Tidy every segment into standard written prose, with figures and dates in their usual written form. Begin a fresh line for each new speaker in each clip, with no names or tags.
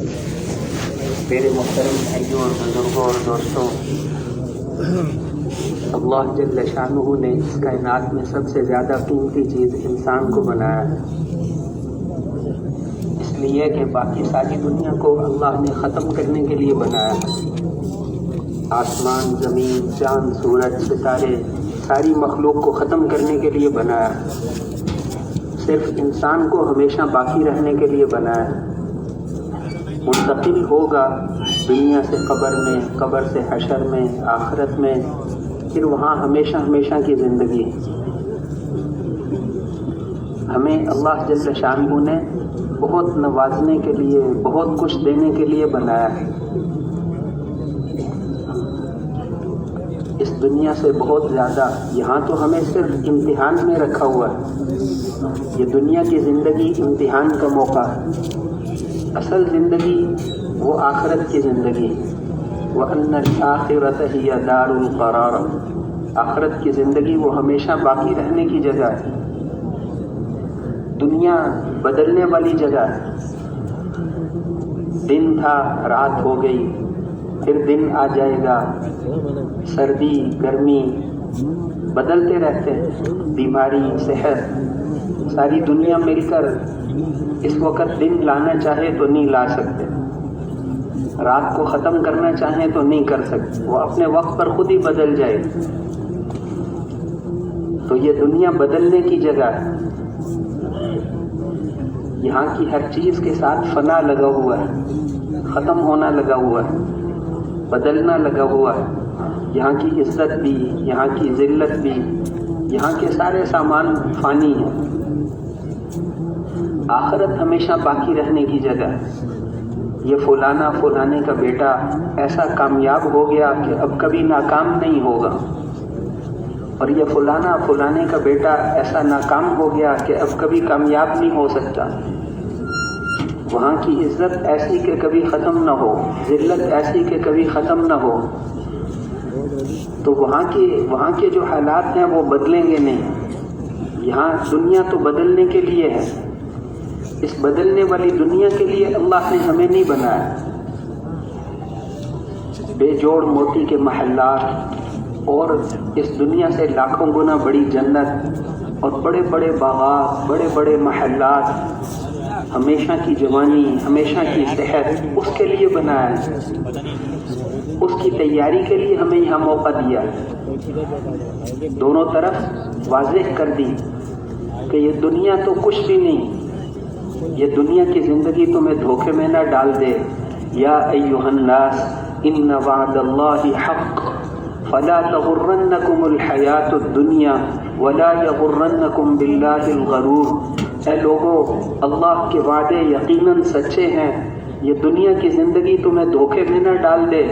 میرے محترم بھائیوں اور بزرگوں اور دوستوں، اللہ جل شانہ نے اس کائنات میں سب سے زیادہ قیمتی چیز انسان کو بنایا ہے، اس لیے کہ باقی ساری دنیا کو اللہ نے ختم کرنے کے لیے بنایا ہے۔ آسمان، زمین، چاند، سورج، ستارے، ساری مخلوق کو ختم کرنے کے لیے بنایا ہے، صرف انسان کو ہمیشہ باقی رہنے کے لیے بنایا ہے۔ منتقل ہوگا دنیا سے قبر میں، قبر سے حشر میں، آخرت میں، پھر وہاں ہمیشہ ہمیشہ کی زندگی۔ ہمیں اللہ جل شانہ نے بہت نوازنے کے لیے، بہت کچھ دینے کے لیے بنایا ہے۔ اس دنیا سے بہت زیادہ، یہاں تو ہمیں صرف امتحان میں رکھا ہوا ہے۔ یہ دنیا کی زندگی امتحان کا موقع ہے، اصل زندگی وہ آخرت کی زندگی، وَأَنَّ الْآخِرَةَ هِيَ دَارُ الْقَرَارِ، آخرت کی زندگی وہ ہمیشہ باقی رہنے کی جگہ ہے۔ دنیا بدلنے والی جگہ ہے، دن تھا رات ہو گئی، پھر دن آ جائے گا، سردی گرمی بدلتے رہتے ہیں، بیماری صحت، ساری دنیا مل کر اس وقت دن لانا چاہے تو نہیں لا سکتے، رات کو ختم کرنا چاہیں تو نہیں کر سکتے، وہ اپنے وقت پر خود ہی بدل جائے گی۔ تو یہ دنیا بدلنے کی جگہ ہے، یہاں کی ہر چیز کے ساتھ فنا لگا ہوا ہے، ختم ہونا لگا ہوا ہے، بدلنا لگا ہوا ہے۔ یہاں کی عزت بھی، یہاں کی ذلت بھی، یہاں کے سارے سامان فانی ہیں۔ آخرت ہمیشہ باقی رہنے کی جگہ ہے۔ یہ فلانا فلانے کا بیٹا ایسا کامیاب ہو گیا کہ اب کبھی ناکام نہیں ہوگا، اور یہ فلانا فلانے کا بیٹا ایسا ناکام ہو گیا کہ اب کبھی کامیاب نہیں ہو سکتا۔ وہاں کی عزت ایسی کہ کبھی ختم نہ ہو، ذلت ایسی کہ کبھی ختم نہ ہو۔ تو وہاں کے جو حالات ہیں وہ بدلیں گے نہیں۔ یہاں دنیا تو بدلنے کے لیے ہے، اس بدلنے والی دنیا کے لیے اللہ نے ہمیں نہیں بنایا۔ بے جوڑ موتی کے محلات اور اس دنیا سے لاکھوں گنا بڑی جنت اور بڑے بڑے باغات، بڑے بڑے محلات، ہمیشہ کی جوانی، ہمیشہ کی صحت، اس کے لیے بنایا ہے، اس کی تیاری کے لیے ہمیں یہاں موقع دیا ہے۔ دونوں طرف واضح کر دی کہ یہ دنیا تو کچھ بھی نہیں، یہ دنیا کی زندگی تمہیں دھوکے میں نہ ڈال دے۔ یا ایھا الناس ان وعد اللہ حق فلا تغرنکم الحیاۃ الدنیا ولا یغرنکم باللہ الغرور۔ اے لوگو، اللہ کے وعدے یقیناً سچے ہیں، یہ دنیا کی زندگی تمہیں دھوکے میں نہ ڈال دے،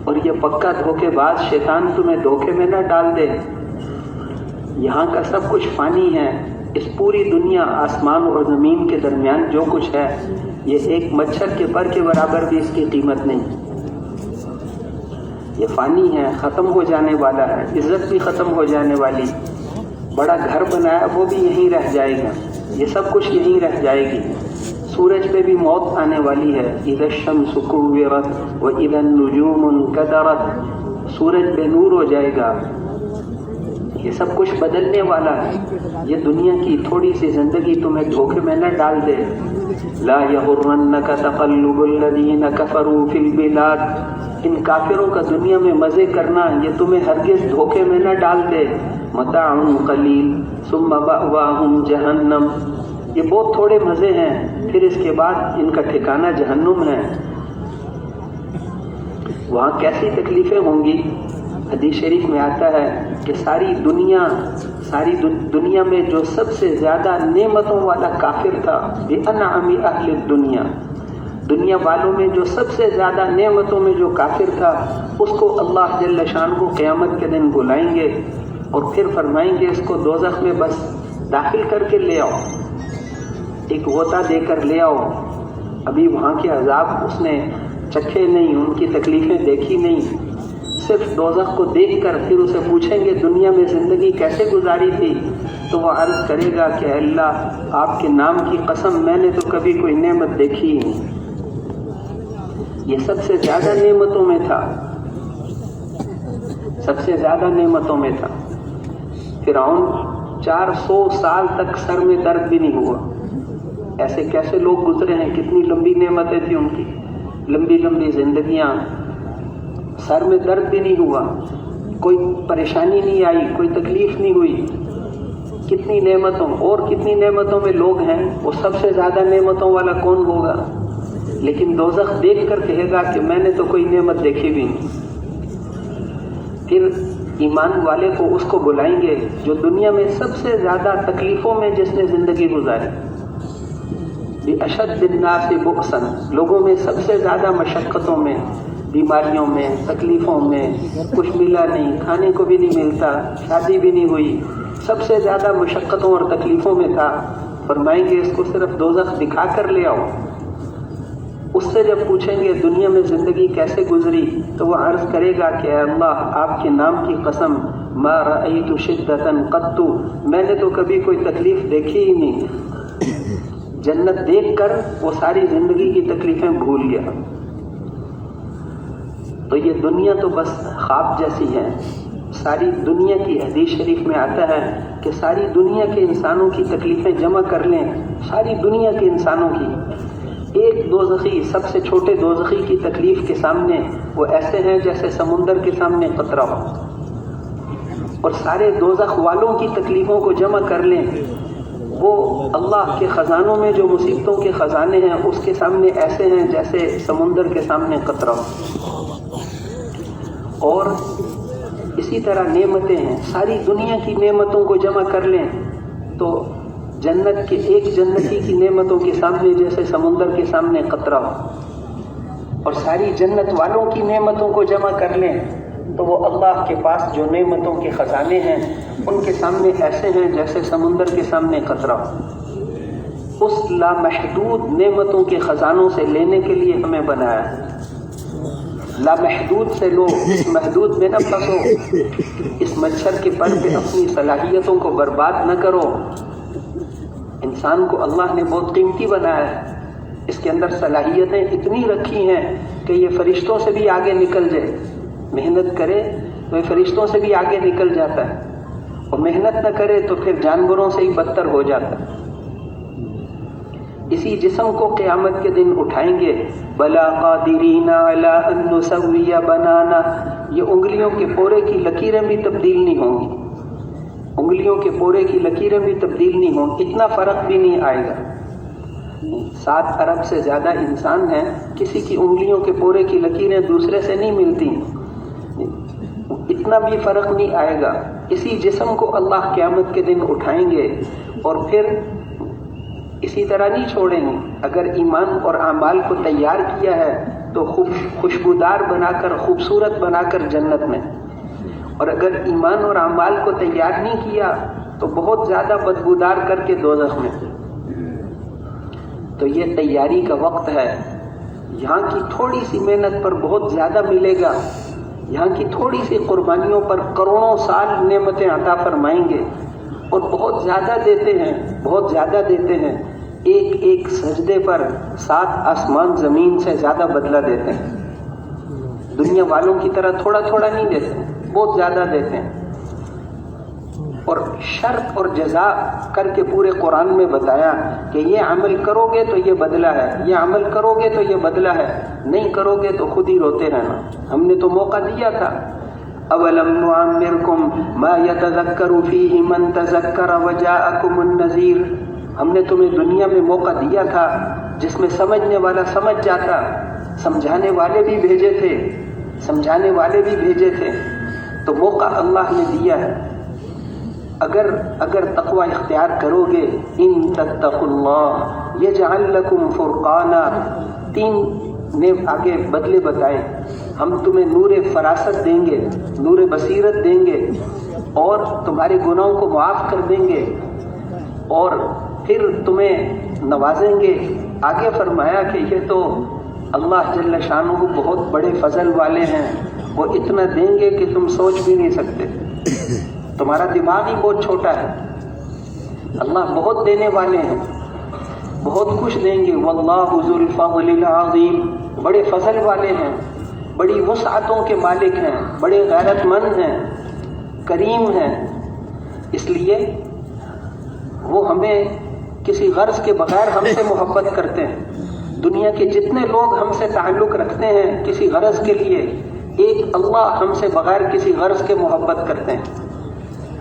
اور یہ پکا دھوکے باز شیطان تمہیں دھوکے میں نہ ڈال دے۔ یہاں کا سب کچھ فانی ہے، اس پوری دنیا آسمان اور زمین کے درمیان جو کچھ ہے، یہ ایک مچھر کے پر کے برابر بھی اس کی قیمت نہیں۔ یہ فانی ہے، ختم ہو جانے والا ہے، عزت بھی ختم ہو جانے والی، بڑا گھر بنایا وہ بھی یہیں رہ جائے گا، یہ سب کچھ یہیں رہ جائے گی۔ سورج پہ بھی موت آنے والی ہے، اذا الشمس کورت واذا النجوم انکدرت، سورج بے نور ہو جائے گا، یہ سب کچھ بدلنے والا ہے۔ یہ دنیا کی تھوڑی سی زندگی تمہیں دھوکے میں نہ ڈال دے۔ لا یغرنک تقلب الذین کفروا فی البلاد، ان کافروں کا دنیا میں مزے کرنا یہ تمہیں ہرگز دھوکے میں نہ ڈال دے۔ متاع قلیل ثم مأواہم جہنم، یہ بہت تھوڑے مزے ہیں، پھر اس کے بعد ان کا ٹھکانہ جہنم ہے۔ وہاں کیسی تکلیفیں ہوں گی؟ حدیث شریف میں آتا ہے کہ ساری دنیا میں جو سب سے زیادہ نعمتوں والا کافر تھا، بِأَنْعَمِ أَهْلِ الدُّنْيَا، دنیا والوں میں جو سب سے زیادہ نعمتوں میں جو کافر تھا، اس کو اللہ جل شانہ کو قیامت کے دن بلائیں گے اور پھر فرمائیں گے اس کو دوزخ میں بس داخل کر کے لے آؤ، ایک غوطہ دے کر لے آؤ۔ ابھی وہاں کے عذاب اس نے چکھے نہیں، ان کی تکلیفیں دیکھی نہیں، صرف دوزخ کو دیکھ کر پھر اسے پوچھیں گے دنیا میں زندگی کیسے گزاری تھی، تو وہ عرض کرے گا کہ اللہ آپ کے نام کی قسم میں نے تو کبھی کوئی نعمت دیکھی ہی نہیں۔ یہ سب سے زیادہ نعمتوں میں تھا، سب سے زیادہ نعمتوں میں تھا۔ فرعون 400 سال تک سر میں درد بھی نہیں ہوا۔ ایسے کیسے لوگ گزرے ہیں، کتنی لمبی نعمتیں تھیں ان کی، لمبی لمبی زندگیاں، سر میں درد بھی نہیں ہوا، کوئی پریشانی نہیں آئی، کوئی تکلیف نہیں ہوئی۔ کتنی نعمتوں اور کتنی نعمتوں میں لوگ ہیں، وہ سب سے زیادہ نعمتوں والا کون ہوگا؟ لیکن دوزخ دیکھ کر کہے گا کہ میں نے تو کوئی نعمت دیکھی بھی نہیں۔ پھر ایمان والے کو اس کو بلائیں گے جو دنیا میں سب سے زیادہ تکلیفوں میں جس نے زندگی گزاری، بِأَشَدِّ النَّاسِ بُؤْسًا، لوگوں میں سب سے زیادہ مشقتوں میں، بیماریوں میں، تکلیفوں میں، کچھ ملا نہیں، کھانے کو بھی نہیں ملتا، شادی بھی نہیں ہوئی، سب سے زیادہ مشقتوں اور تکلیفوں میں تھا۔ فرمائیں گے اس کو صرف دوزخ دکھا کر لے آؤ۔ اس سے جب پوچھیں گے دنیا میں زندگی کیسے گزری، تو وہ عرض کرے گا کہ اے اللہ آپ کے نام کی قسم، ما رأیت شدۃ قط، میں نے تو کبھی کوئی تکلیف دیکھی ہی نہیں۔ جنت دیکھ کر وہ ساری زندگی کی تکلیفیں بھول گیا۔ تو یہ دنیا تو بس خواب جیسی ہے۔ ساری دنیا کی حدیث شریف میں آتا ہے کہ ساری دنیا کے انسانوں کی تکلیفیں جمع کر لیں، ساری دنیا کے انسانوں کی، ایک دوزخی، سب سے چھوٹے دوزخی کی تکلیف کے سامنے وہ ایسے ہیں جیسے سمندر کے سامنے قطرہ ہو، اور سارے دوزخ والوں کی تکلیفوں کو جمع کر لیں، وہ اللہ کے خزانوں میں جو مصیبتوں کے خزانے ہیں اس کے سامنے ایسے ہیں جیسے سمندر کے سامنے قطرہ ہو۔ اور اسی طرح نعمتیں ہیں، ساری دنیا کی نعمتوں کو جمع کر لیں تو جنت کے ایک جنتی کی نعمتوں کے سامنے جیسے سمندر کے سامنے قطرہ ہو، اور ساری جنت والوں کی نعمتوں کو جمع کر لیں تو وہ اللہ کے پاس جو نعمتوں کے خزانے ہیں ان کے سامنے ایسے ہیں جیسے سمندر کے سامنے قطرہ ہو۔ اس لامحدود نعمتوں کے خزانوں سے لینے کے لیے ہمیں بنایا ہے۔ لامحدود سے لو، اس محدود میں نہ پھنسو، اس مچھر کے پر پہ اپنی صلاحیتوں کو برباد نہ کرو۔ انسان کو اللہ نے بہت قیمتی بنایا ہے، اس کے اندر صلاحیتیں اتنی رکھی ہیں کہ یہ فرشتوں سے بھی آگے نکل جائے، محنت کرے تو یہ فرشتوں سے بھی آگے نکل جاتا ہے، اور محنت نہ کرے تو پھر جانوروں سے ہی بدتر ہو جاتا ہے۔ اسی جسم کو قیامت کے دن اٹھائیں گے، بلا قادرین علی ان نسوی بنانا، یہ انگلیوں کے پورے کی لکیریں بھی تبدیل نہیں ہوں گی، انگلیوں کے پورے کی لکیریں بھی تبدیل نہیں ہوں، اتنا فرق بھی نہیں آئے گا۔ 7 ارب سے زیادہ انسان ہیں، کسی کی انگلیوں کے پورے کی لکیریں دوسرے سے نہیں ملتی، اتنا بھی فرق نہیں آئے گا۔ اسی جسم کو اللہ قیامت کے دن اٹھائیں گے اور پھر اسی طرح نہیں چھوڑیں گے۔ اگر ایمان اور اعمال کو تیار کیا ہے تو خوشبودار بنا کر، خوبصورت بنا کر جنت میں، اور اگر ایمان اور اعمال کو تیار نہیں کیا تو بہت زیادہ بدبودار کر کے دوزخ میں۔ تو یہ تیاری کا وقت ہے۔ یہاں کی تھوڑی سی محنت پر بہت زیادہ ملے گا، یہاں کی تھوڑی سی قربانیوں پر کروڑوں سال نعمتیں عطا فرمائیں گے، اور بہت زیادہ دیتے ہیں، بہت زیادہ دیتے ہیں۔ ایک ایک سجدے پر 7 آسمان زمین سے زیادہ بدلہ دیتے ہیں۔ دنیا والوں کی طرح تھوڑا تھوڑا نہیں دیتے، بہت زیادہ دیتے ہیں۔ اور شرط اور جزا کر کے پورے قرآن میں بتایا کہ یہ عمل کرو گے تو یہ بدلہ ہے، یہ عمل کرو گے تو یہ بدلہ ہے، نہیں کرو گے تو خود ہی روتے رہنا۔ ہم نے تو موقع دیا تھا، اولم نعمرکم ما یتذکر فیہ من تذکر وجاءکم النذیر، ہم نے تمہیں دنیا میں موقع دیا تھا جس میں سمجھنے والا سمجھ جاتا، سمجھانے والے بھی بھیجے تھے، سمجھانے والے بھی بھیجے تھے، تو موقع اللہ نے دیا ہے۔ اگر تقوی اختیار کرو گے، ان تتقوا اللہ یجعل لکم فرقانا، 3 نے آگے بدلے بتائے، ہم تمہیں نور فراست دیں گے، نور بصیرت دیں گے، اور تمہارے گناہوں کو معاف کر دیں گے، اور پھر تمہیں نوازیں گے۔ آگے فرمایا کہ یہ تو اللہ جل شانہ بہت بڑے فضل والے ہیں، وہ اتنا دیں گے کہ تم سوچ بھی نہیں سکتے، تمہارا دماغ ہی بہت چھوٹا ہے۔ اللہ بہت دینے والے ہیں، بہت کچھ دیں گے۔ واللہ ذو الفضل العظیم، بڑے فضل والے ہیں، بڑی وسعتوں کے مالک ہیں، بڑے غیرت مند ہیں، کریم ہیں، اس لیے وہ ہمیں کسی غرض کے بغیر ہم سے محبت کرتے ہیں۔ دنیا کے جتنے لوگ ہم سے تعلق رکھتے ہیں کسی غرض کے لیے، ایک اللہ ہم سے بغیر کسی غرض کے محبت کرتے ہیں،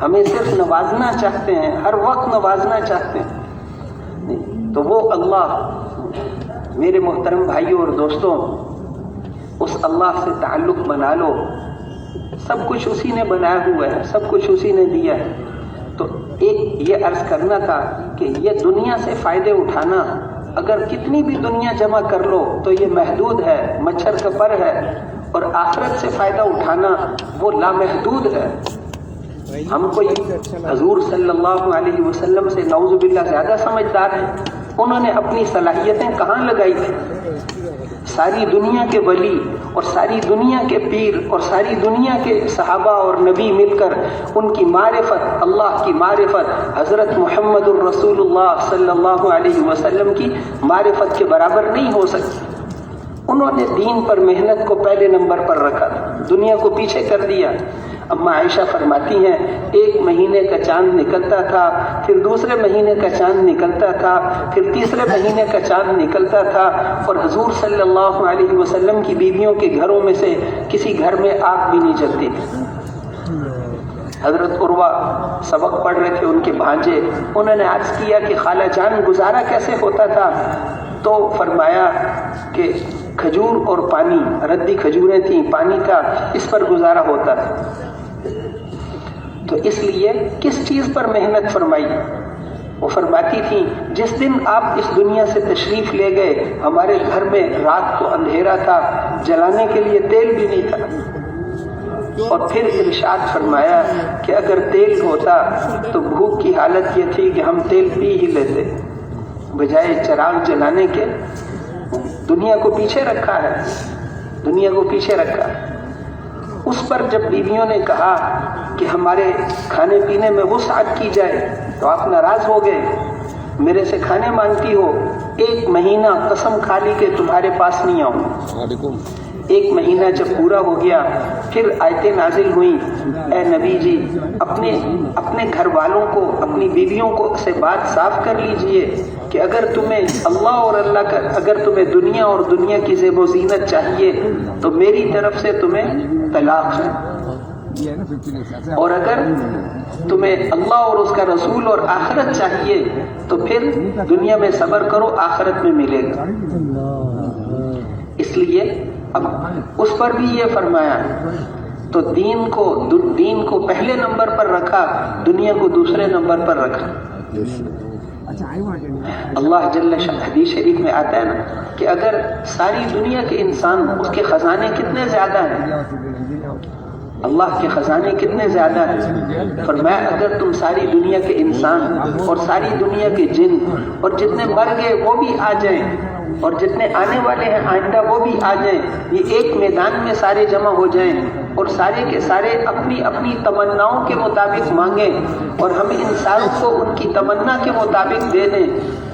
ہمیں صرف نوازنا چاہتے ہیں، ہر وقت نوازنا چاہتے ہیں۔ تو وہ اللہ، میرے محترم بھائیوں اور دوستوں، اس اللہ سے تعلق بنا لو۔ سب کچھ اسی نے بنایا ہوا ہے، سب کچھ اسی نے دیا ہے۔ تو ایک یہ عرض کرنا تھا کہ یہ دنیا سے فائدے اٹھانا، اگر کتنی بھی دنیا جمع کر لو تو یہ محدود ہے، مچھر کا پر ہے، اور آخرت سے فائدہ اٹھانا وہ لامحدود ہے۔ ہم کوئی حضور صلی اللہ علیہ وسلم سے نعوذ باللہ زیادہ سمجھدار ہیں؟ انہوں نے اپنی صلاحیتیں کہاں لگائی تھی؟ ساری دنیا کے ولی اور ساری دنیا کے پیر اور ساری دنیا کے صحابہ اور نبی مل کر ان کی معرفت، اللہ کی معرفت، حضرت محمد الرسول اللہ صلی اللہ علیہ وسلم کی معرفت کے برابر نہیں ہو سکتی۔ انہوں نے دین پر محنت کو پہلے نمبر پر رکھا، دنیا کو پیچھے کر دیا۔ اما عائشہ فرماتی ہیں ایک مہینے کا چاند نکلتا تھا، پھر دوسرے مہینے کا چاند نکلتا تھا، پھر تیسرے مہینے کا چاند نکلتا تھا، اور حضور صلی اللہ علیہ وسلم کی بیویوں کے گھروں میں سے کسی گھر میں آگ بھی نہیں جلتی تھی۔ حضرت عروہ سبق پڑھ رہے تھے، ان کے بھانجے، انہوں نے عرض کیا کہ خالہ جان گزارا کیسے ہوتا تھا؟ تو فرمایا کہ کھجور اور پانی، ردی کھجوریں تھیں، پانی کا، اس پر گزارا ہوتا تھا۔ تو اس لیے کس چیز پر محنت فرمائی؟ وہ فرماتی تھیں جس دن آپ اس دنیا سے تشریف لے گئے ہمارے گھر میں رات کو اندھیرا تھا، جلانے کے لیے تیل بھی نہیں تھا۔ اور پھر ارشاد فرمایا کہ اگر تیل ہوتا تو بھوک کی حالت یہ تھی کہ ہم تیل پی ہی لیتے، بجائے چراغ جلانے کے۔ دنیا کو پیچھے رکھا ہے، دنیا کو پیچھے رکھا ہے۔ اس پر جب بیویوں نے کہا کہ ہمارے کھانے پینے میں وسعت کی جائے تو آپ ناراض ہو گئے، میرے سے کھانے مانگتی ہو، ایک مہینہ قسم کھا لی کہ تمہارے پاس نہیں آؤں۔ ایک مہینہ جب پورا ہو گیا پھر آیتیں نازل ہوئیں، اے نبی جی اپنے گھر والوں کو، اپنی بیویوں کو سے بات صاف کر لیجئے کہ اگر تمہیں اللہ اور اللہ کا، اگر تمہیں دنیا اور دنیا کی زیب و زینت چاہیے تو میری طرف سے تمہیں طلاق ہے، اور اگر تمہیں اللہ اور اس کا رسول اور آخرت چاہیے تو پھر دنیا میں صبر کرو، آخرت میں ملے گا۔ اس لیے اب اس پر بھی یہ فرمایا تو دین کو پہلے نمبر پر رکھا، دنیا کو دوسرے نمبر پر رکھا۔ اللہ جل شانہ حدیث شریف میں آتا ہے نا کہ اگر ساری دنیا کے انسان، اس کے خزانے کتنے زیادہ ہیں، اللہ کے خزانے کتنے زیادہ ہیں، فرمایا اگر تم ساری دنیا کے انسان اور ساری دنیا کے جن اور جتنے مر گئے وہ بھی آ جائیں اور جتنے آنے والے ہیں آئندہ وہ بھی آ جائیں، یہ ایک میدان میں سارے جمع ہو جائیں اور سارے کے سارے اپنی اپنی تمناؤں کے مطابق مانگیں اور ہم انسانوں کو ان کی تمنا کے مطابق دے دیں،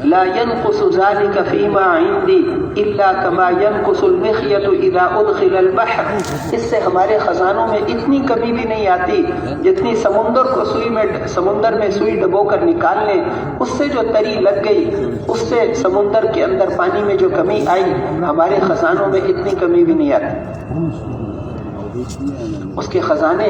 لا ينقص ذلك فيما عندي الا كما ينقص المخيط اذا ادخل البحر، اس سے ہمارے خزانوں میں اتنی کمی بھی نہیں آتی جتنی سمندر میں سوئی ڈبو کر نکال لیں، اس سے جو تری لگ گئی، اس سے سمندر کے اندر پانی میں جو کمی آئی، ہمارے خزانوں میں اتنی کمی بھی نہیں آتی۔ اس کے خزانے،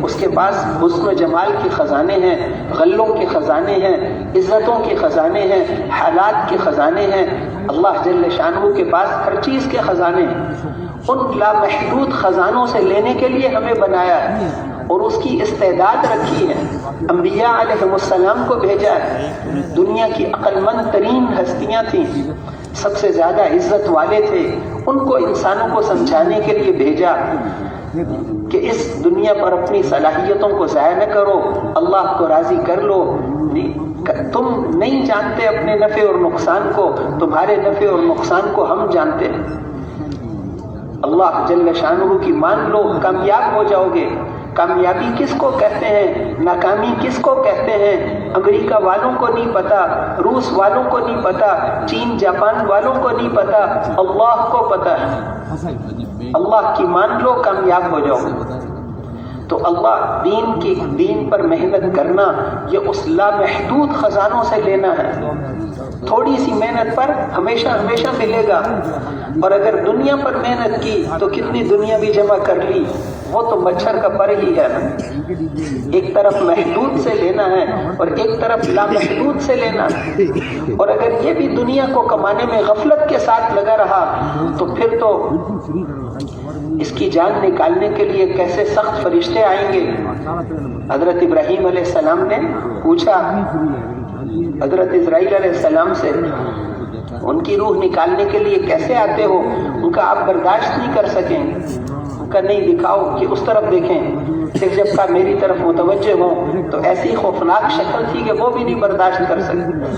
اس کے پاس حسن و جمال کے خزانے ہیں، غلوں کے خزانے ہیں، عزتوں کے خزانے ہیں، حالات کے خزانے ہیں۔ اللہ جل شانہ کے پاس ہر چیز کے خزانے ہیں۔ ان لامحدود خزانوں سے لینے کے لیے ہمیں بنایا ہے اور اس کی استعداد رکھی ہے۔ انبیاء علیہ السلام کو بھیجا ہے، دنیا کی عقل مند ترین ہستیاں تھیں، سب سے زیادہ عزت والے تھے، ان کو انسانوں کو سمجھانے کے لیے بھیجا کہ اس دنیا پر اپنی صلاحیتوں کو ضائع نہ کرو، اللہ کو راضی کر لو، تم نہیں جانتے اپنے نفع اور نقصان کو، تمہارے نفع اور نقصان کو ہم جانتے ہیں۔ اللہ جل شانہ کی مان لو، کامیاب ہو جاؤ گے۔ کامیابی کس کو کہتے ہیں، ناکامی کس کو کہتے ہیں، امریکہ والوں کو نہیں پتا، روس والوں کو نہیں پتا، چین جاپان والوں کو نہیں پتا، اللہ کو پتا ہے۔ اللہ کی مان لو، کامیاب ہو جاؤ۔ تو اللہ دین پر محنت کرنا، یہ اس لامحدود خزانوں سے لینا ہے۔ تھوڑی سی محنت پر ہمیشہ ہمیشہ ملے گا، اور اگر دنیا پر محنت کی تو کتنی دنیا بھی جمع کر لی، وہ تو مچھر کا پر ہی ہے۔ ایک طرف محدود سے لینا ہے اور ایک طرف لامحدود سے لینا ہے، اور اگر یہ بھی دنیا کو کمانے میں غفلت کے ساتھ لگا رہا تو پھر تو اس کی جان نکالنے کے لیے کیسے سخت فرشتے آئیں گے۔ حضرت ابراہیم علیہ السلام نے پوچھا حضرت اسرائیل علیہ السلام سے، ان کی روح نکالنے کے لیے کیسے آتے ہو؟ ان کا آپ برداشت نہیں کر سکیں؟ ان کا نہیں، دکھاؤ کہ اس طرف دیکھیں۔ پھر جب کا میری طرف متوجہ ہوں تو ایسی خوفناک شکل تھی کہ وہ بھی نہیں برداشت کر سکتے،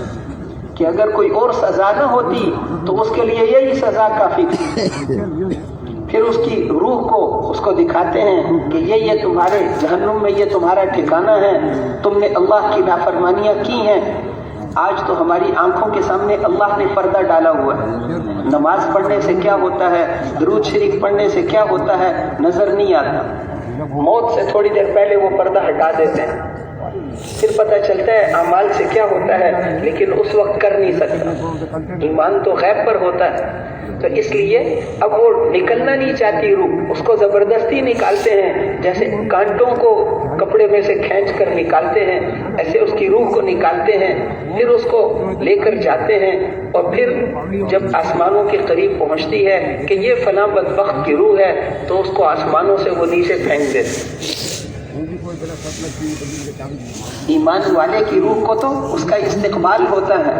کہ اگر کوئی اور سزا نہ ہوتی تو اس کے لیے یہی سزا کافی تھی۔ پھر اس کی روح کو اس کو دکھاتے ہیں کہ یہ تمہارے جہنم میں یہ تمہارا ٹھکانہ ہے، تم نے اللہ کی نافرمانیاں کی ہیں۔ آج تو ہماری آنکھوں کے سامنے اللہ نے پردہ ڈالا ہوا ہے، نماز پڑھنے سے کیا ہوتا ہے، درود شریف پڑھنے سے کیا ہوتا ہے نظر نہیں آتا۔ موت سے تھوڑی دیر پہلے وہ پردہ ہٹا دیتے ہیں، پھر پتہ چلتا ہے اعمال سے کیا ہوتا ہے، لیکن اس وقت کر نہیں سکتا۔ ایمان تو غیب پر ہوتا ہے، تو اس لیے اب وہ نکلنا نہیں چاہتی روح، اس کو زبردستی نکالتے ہیں، جیسے کانٹوں کو کپڑے میں سے کھینچ کر نکالتے ہیں، ایسے اس کی روح کو نکالتے ہیں، پھر اس کو لے کر جاتے ہیں، اور پھر جب آسمانوں کے قریب پہنچتی ہے کہ یہ فلاں بدبخت کی روح ہے تو اس کو آسمانوں سے وہ نیچے پھینک دیتے۔ ایمان والے کی روح کو تو اس کا استقبال ہوتا ہے،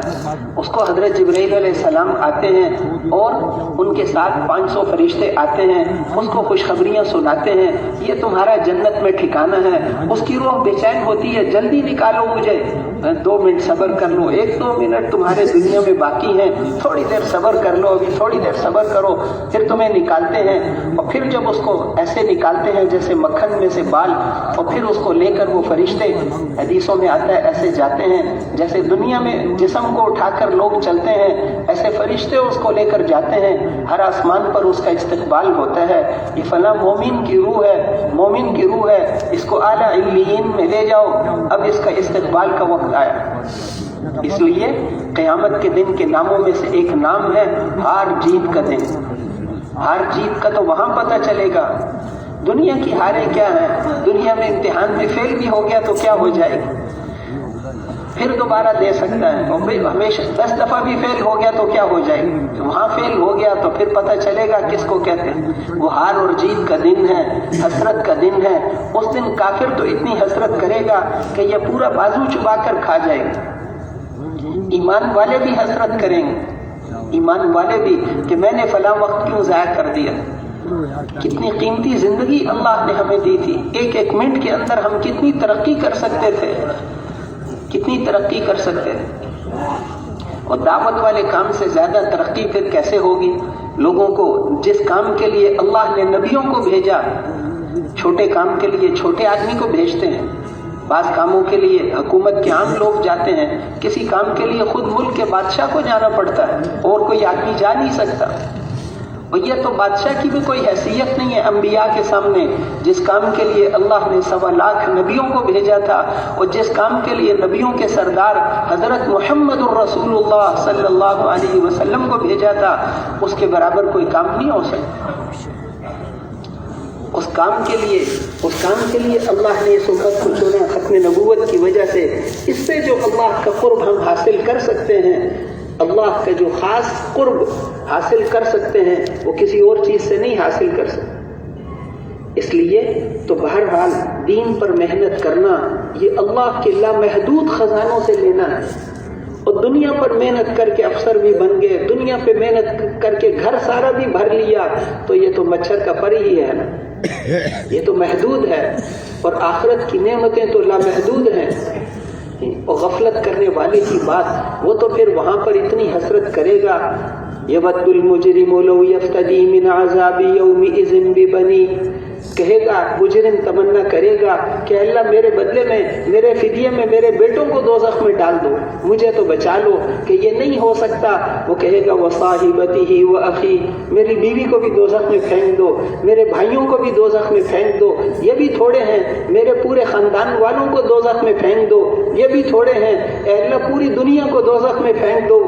اس کو حضرت جبرائیل علیہ السلام آتے ہیں اور ان کے ساتھ 500 فرشتے آتے ہیں، اس کو خوشخبریاں سناتے ہیں، یہ تمہارا جنت میں ٹھکانہ ہے۔ اس کی روح بے چین ہوتی ہے، جلدی نکالو مجھے، 2 منٹ صبر کر لو، 1-2 منٹ تمہارے دنیا میں باقی ہیں، تھوڑی دیر صبر کر لو، ابھی تھوڑی دیر صبر کرو، پھر تمہیں نکالتے ہیں۔ اور پھر جب اس کو ایسے نکالتے ہیں جیسے مکھن میں سے بال، اور پھر اس کو لے کر وہ فرشتے، حدیثوں میں آتا ہے ایسے جاتے ہیں جیسے دنیا میں جسم کو اٹھا کر لوگ چلتے ہیں، ایسے فرشتے اس کو لے کر جاتے ہیں، ہر آسمان پر اس کا استقبال ہوتا ہے۔ یہ فلاں مومن کی روح ہے، مومن کی روح ہے، اس کو اعلیٰ علیین میں لے جاؤ، اب اس کا استقبال کا وقت آیا۔ اس لیے قیامت کے دن کے ناموں میں سے ایک نام ہے ہار جیت کا دن۔ ہار جیت کا تو وہاں پتہ چلے گا، دنیا کی ہاریں کیا ہیں، دنیا میں امتحان میں فیل بھی ہو گیا تو کیا ہو جائے گا، پھر دوبارہ دے سکتا ہے، اور ہمیشہ 10 دفعہ بھی فیل ہو گیا تو کیا ہو جائے گا، وہاں فیل ہو گیا تو پھر پتہ چلے گا کس کو کہتے ہیں۔ وہ ہار اور جیت کا دن ہے، حسرت کا دن ہے۔ اس دن کافر تو اتنی حسرت کرے گا کہ یہ پورا بازو چبا کر کھا جائے گا۔ ایمان والے بھی حسرت کریں گے، ایمان والے بھی، کہ میں نے فلاں وقت کیوں ضائع کر دیا، کتنی قیمتی زندگی اللہ نے ہمیں دی تھی، ایک ایک منٹ کے اندر ہم کتنی ترقی کر سکتے تھے، کتنی ترقی کر سکتے تھے۔ اور دعوت والے کام سے زیادہ ترقی پھر کیسے ہوگی؟ لوگوں کو جس کام کے لیے اللہ نے نبیوں کو بھیجا، چھوٹے کام کے لیے چھوٹے آدمی کو بھیجتے ہیں، بعض کاموں کے لیے حکومت کے عام لوگ جاتے ہیں، کسی کام کے لیے خود ملک کے بادشاہ کو جانا پڑتا ہے، اور کوئی آدمی جا نہیں سکتا۔ اور یہ تو بادشاہ کی بھی کوئی حیثیت نہیں ہے انبیاء کے سامنے، جس کام کے لیے اللہ نے 1.25 لاکھ نبیوں کو بھیجا تھا، اور جس کام کے لیے نبیوں کے سردار حضرت محمد الرسول اللہ صلی اللہ علیہ وسلم کو بھیجا تھا، اس کے برابر کوئی کام نہیں ہو سکتا۔ اس کام کے لیے اللہ نے اس امت کو چنا، ختم نبوت کی وجہ سے۔ اس سے جو اللہ کا قرب ہم حاصل کر سکتے ہیں، اللہ کا جو خاص قرب حاصل کر سکتے ہیں، وہ کسی اور چیز سے نہیں حاصل کر سکتے۔ اس لیے تو بہرحال دین پر محنت کرنا، یہ اللہ کے لامحدود خزانوں سے لینا ہے۔ اور دنیا پر محنت کر کے افسر بھی بن گئے، دنیا پہ محنت کر کے گھر سارا بھی بھر لیا، تو یہ تو مچھر کا پر ہی ہے نا، یہ تو محدود ہے۔ اور آخرت کی نعمتیں تو لامحدود ہیں۔ اور غفلت کرنے والے کی بات، وہ تو پھر وہاں پر اتنی حسرت کرے گا، یود المجرم لو یفتدی من عذاب یومئذ ببنی، کہے گا، مجرم تمنا کرے گا کہ اللہ میرے بدلے میں، میرے فدیے میں میرے بیٹوں کو دوزخ میں ڈال دو، مجھے تو بچا لو، کہ یہ نہیں ہو سکتا. وہ کہے گا وصاحبتہ واخی، میری بیوی کو بھی دوزخ میں پھینک دو، میرے بھائیوں کو بھی دوزخ میں پھینک دو، یہ بھی تھوڑے ہیں، میرے پورے خاندان والوں کو دوزخ میں پھینک دو، یہ بھی تھوڑے ہیں، اے اللہ پوری دنیا کو دوزخ میں پھینک دو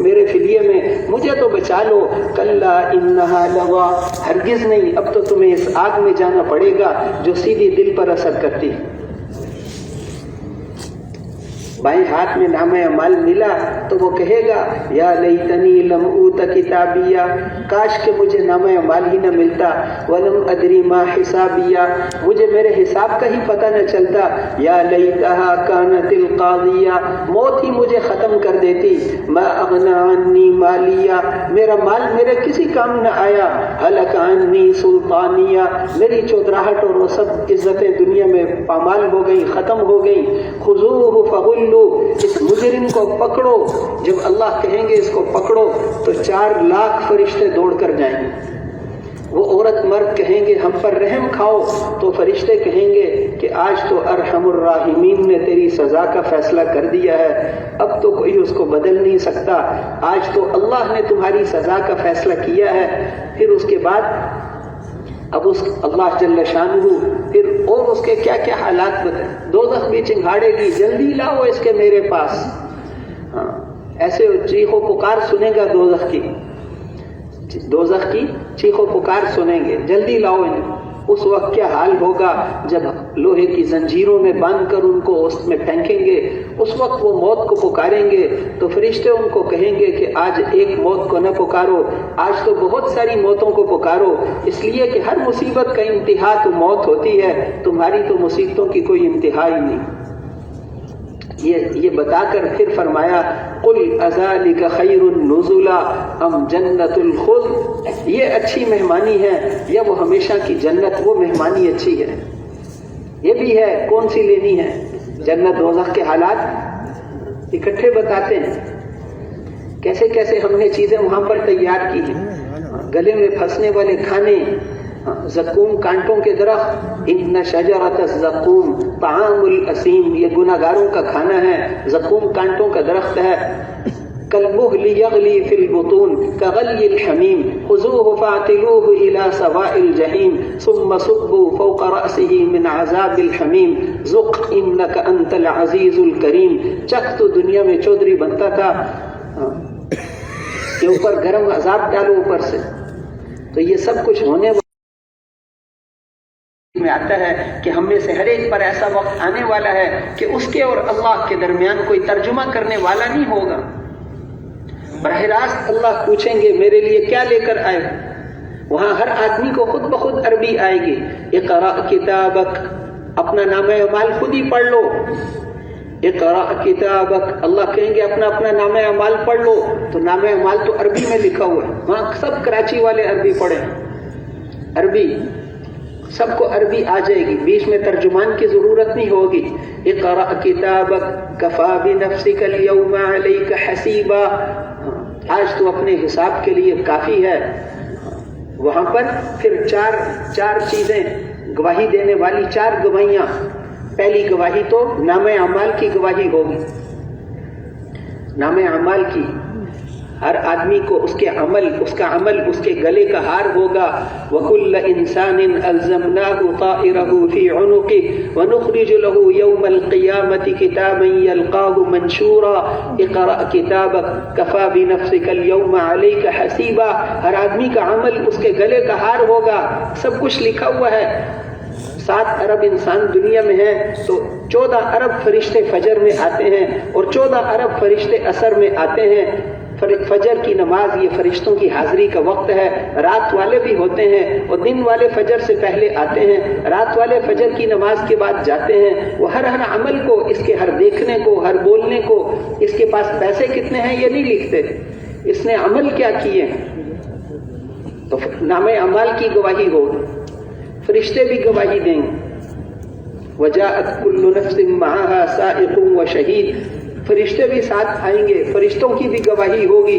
میرے فدیے میں، مجھے تو بچا لو. کلا انہا لظیٰ، ہرگز نہیں، اب تو تمہیں اس آگ میں جانا پڑے گا جو سیدھی دل پر اثر کرتی ہے. بائیں ہاتھ میں نامہ اعمال ملا تو وہ کہے گا یا لیتنی لم اوت کتابیہ، کاش کہ مجھے نامہ اعمال ہی نہ ملتا، ولم ادری ما حسابیہ، مجھے میرے حساب کا ہی پتہ نہ چلتا، یا لیتہا کانت القاضیہ، موت ہی مجھے ختم کر دیتی، ما اغنی عنی مالیہ، میرا مال میرے کسی کام نہ آیا، ہلک عنی سلطانیہ، میری چودراہٹ اور وہ سب عزتیں دنیا میں پامال ہو گئی، ختم ہو گئی. خذوہ فغلوا، اس مجرم کو پکڑو. جب اللہ کہیں گے اس کو پکڑو تو 4 لاکھ فرشتے دوڑ کر جائیں گے. وہ عورت مرد کہیں گے ہم پر رحم کھاؤ، تو فرشتے کہیں گے کہ آج تو ارحم الراحمین نے تیری سزا کا فیصلہ کر دیا ہے، اب تو کوئی اس کو بدل نہیں سکتا، آج تو اللہ نے تمہاری سزا کا فیصلہ کیا ہے. پھر اس کے بعد اب اس اللہ جل شانہ پھر اور اس کے کیا کیا حالات بتائیں. دوزخ بھی چنگھاڑے گی، جلدی لاؤ اس کے میرے پاس. ایسے چیخ و پکار سنے گا دوزخ کی چیخ و پکار سنیں گے، جلدی لاؤ انہیں. اس وقت کیا حال ہوگا جب لوہے کی زنجیروں میں باندھ کر ان کو اس میں پھینکیں گے. اس وقت وہ موت کو پکاریں گے تو فرشتے ان کو کہیں گے کہ آج ایک موت کو نہ پکارو، آج تو بہت ساری موتوں کو پکارو، اس لیے کہ ہر مصیبت کا انتہا تو موت ہوتی ہے، تمہاری تو مصیبتوں کی کوئی انتہا ہی نہیں. یہ بتا کر پھر فرمایا قل اذالک خیر النزلا ام جنت الخلد، یہ اچھی مہمانی ہے یا وہ ہمیشہ کی جنت، وہ مہمانی اچھی ہے. یہ بھی ہے، کون سی لینی ہے؟ جنت دوزخ کے حالات اکٹھے بتاتے ہیں، کیسے کیسے ہم نے چیزیں وہاں پر تیار کی ہیں. گلے میں پھنسنے والے کھانے، زقوم کانٹوں کے درخت، ان شجرۃ الزقوم طعام الاسیم، یہ گناہگاروں کا کھانا ہے، زقوم کانٹوں کا درخت ہے. کالمہل یغلی فی البطون کغلی الحمیم خذوہ فاعتلوہ الی سواء الجحیم ثم صبوا فوق رأسہ من عذاب الحمیم ذق انک انت العزیز الکریم. چکھ تو دنیا میں چودھری بنتا تھا کہ اوپر گرم عذاب ڈالو اوپر سے. تو یہ سب کچھ ہونے میں آتا ہے کہ ہم میں سے ہر ایک پر ایسا وقت آنے والا ہے کہ اس کے اور اللہ کے درمیان کوئی ترجمہ کرنے والا نہیں ہوگا. براہ راست اللہ پوچھیں گے میرے لیے کیا لے کر آئے. وہاں ہر آدمی کو خود بخود عربی آئے گی. اقرأ کتابک، اپنا نامہ اعمال خود ہی پڑھ لو. اقرأ کتابک، اللہ کہیں گے اپنا اپنا نامہ اعمال پڑھ لو. تو نامہ اعمال تو عربی میں لکھا ہوا ہے، وہاں سب کراچی والے عربی پڑھیں، عربی سب کو عربی آ جائے گی، بیچ میں ترجمان کی ضرورت نہیں ہوگی. اقرأ کتابک کفا بنفسک اليوم علیک حسیبا، آج تو اپنے حساب کے لیے کافی ہے. وہاں پر پھر چار چیزیں گواہی دینے والی، 4 گواہیاں. پہلی گواہی تو نامہ اعمال کی گواہی ہوگی. نامہ اعمال کی ہر آدمی کو اس کا عمل اس کے گلے کا ہار ہوگا. وَكُلَّ إِنسَانٍ أَلْزَمْنَاهُ طَائِرَهُ فِي عُنُقِهِ وَنُخْرِجُ لَهُ يَوْمَ الْقِيَامَةِ كِتَابًا يَلْقَاهُ مَنْشُورًا اقْرَأْ كِتَابَكَ كَفَى بِنَفْسِكَ الْيَوْمَ عَلَيْكَ حَسِيبًا. ہر آدمی کا عمل اس کے گلے کا ہار ہوگا، سب کچھ لکھا ہوا ہے. 7 ارب انسان دنیا میں ہیں تو 14 ارب فرشتے فجر میں آتے ہیں اور 14 ارب فرشتے عصر میں آتے ہیں. فجر کی نماز یہ فرشتوں کی حاضری کا وقت ہے. رات والے بھی ہوتے ہیں اور دن والے فجر سے پہلے آتے ہیں، رات والے فجر کی نماز کے بعد جاتے ہیں. وہ ہر عمل کو، اس کے ہر دیکھنے کو، ہر بولنے کو، اس کے پاس پیسے کتنے ہیں یہ نہیں لکھتے، اس نے عمل کیا کیے. تو نامہ اعمال کی گواہی ہوگی، فرشتے بھی گواہی دیں گے. وجاءت كل نفس معها سائق وشهيد، فرشتے بھی ساتھ آئیں گے، فرشتوں کی بھی گواہی ہوگی.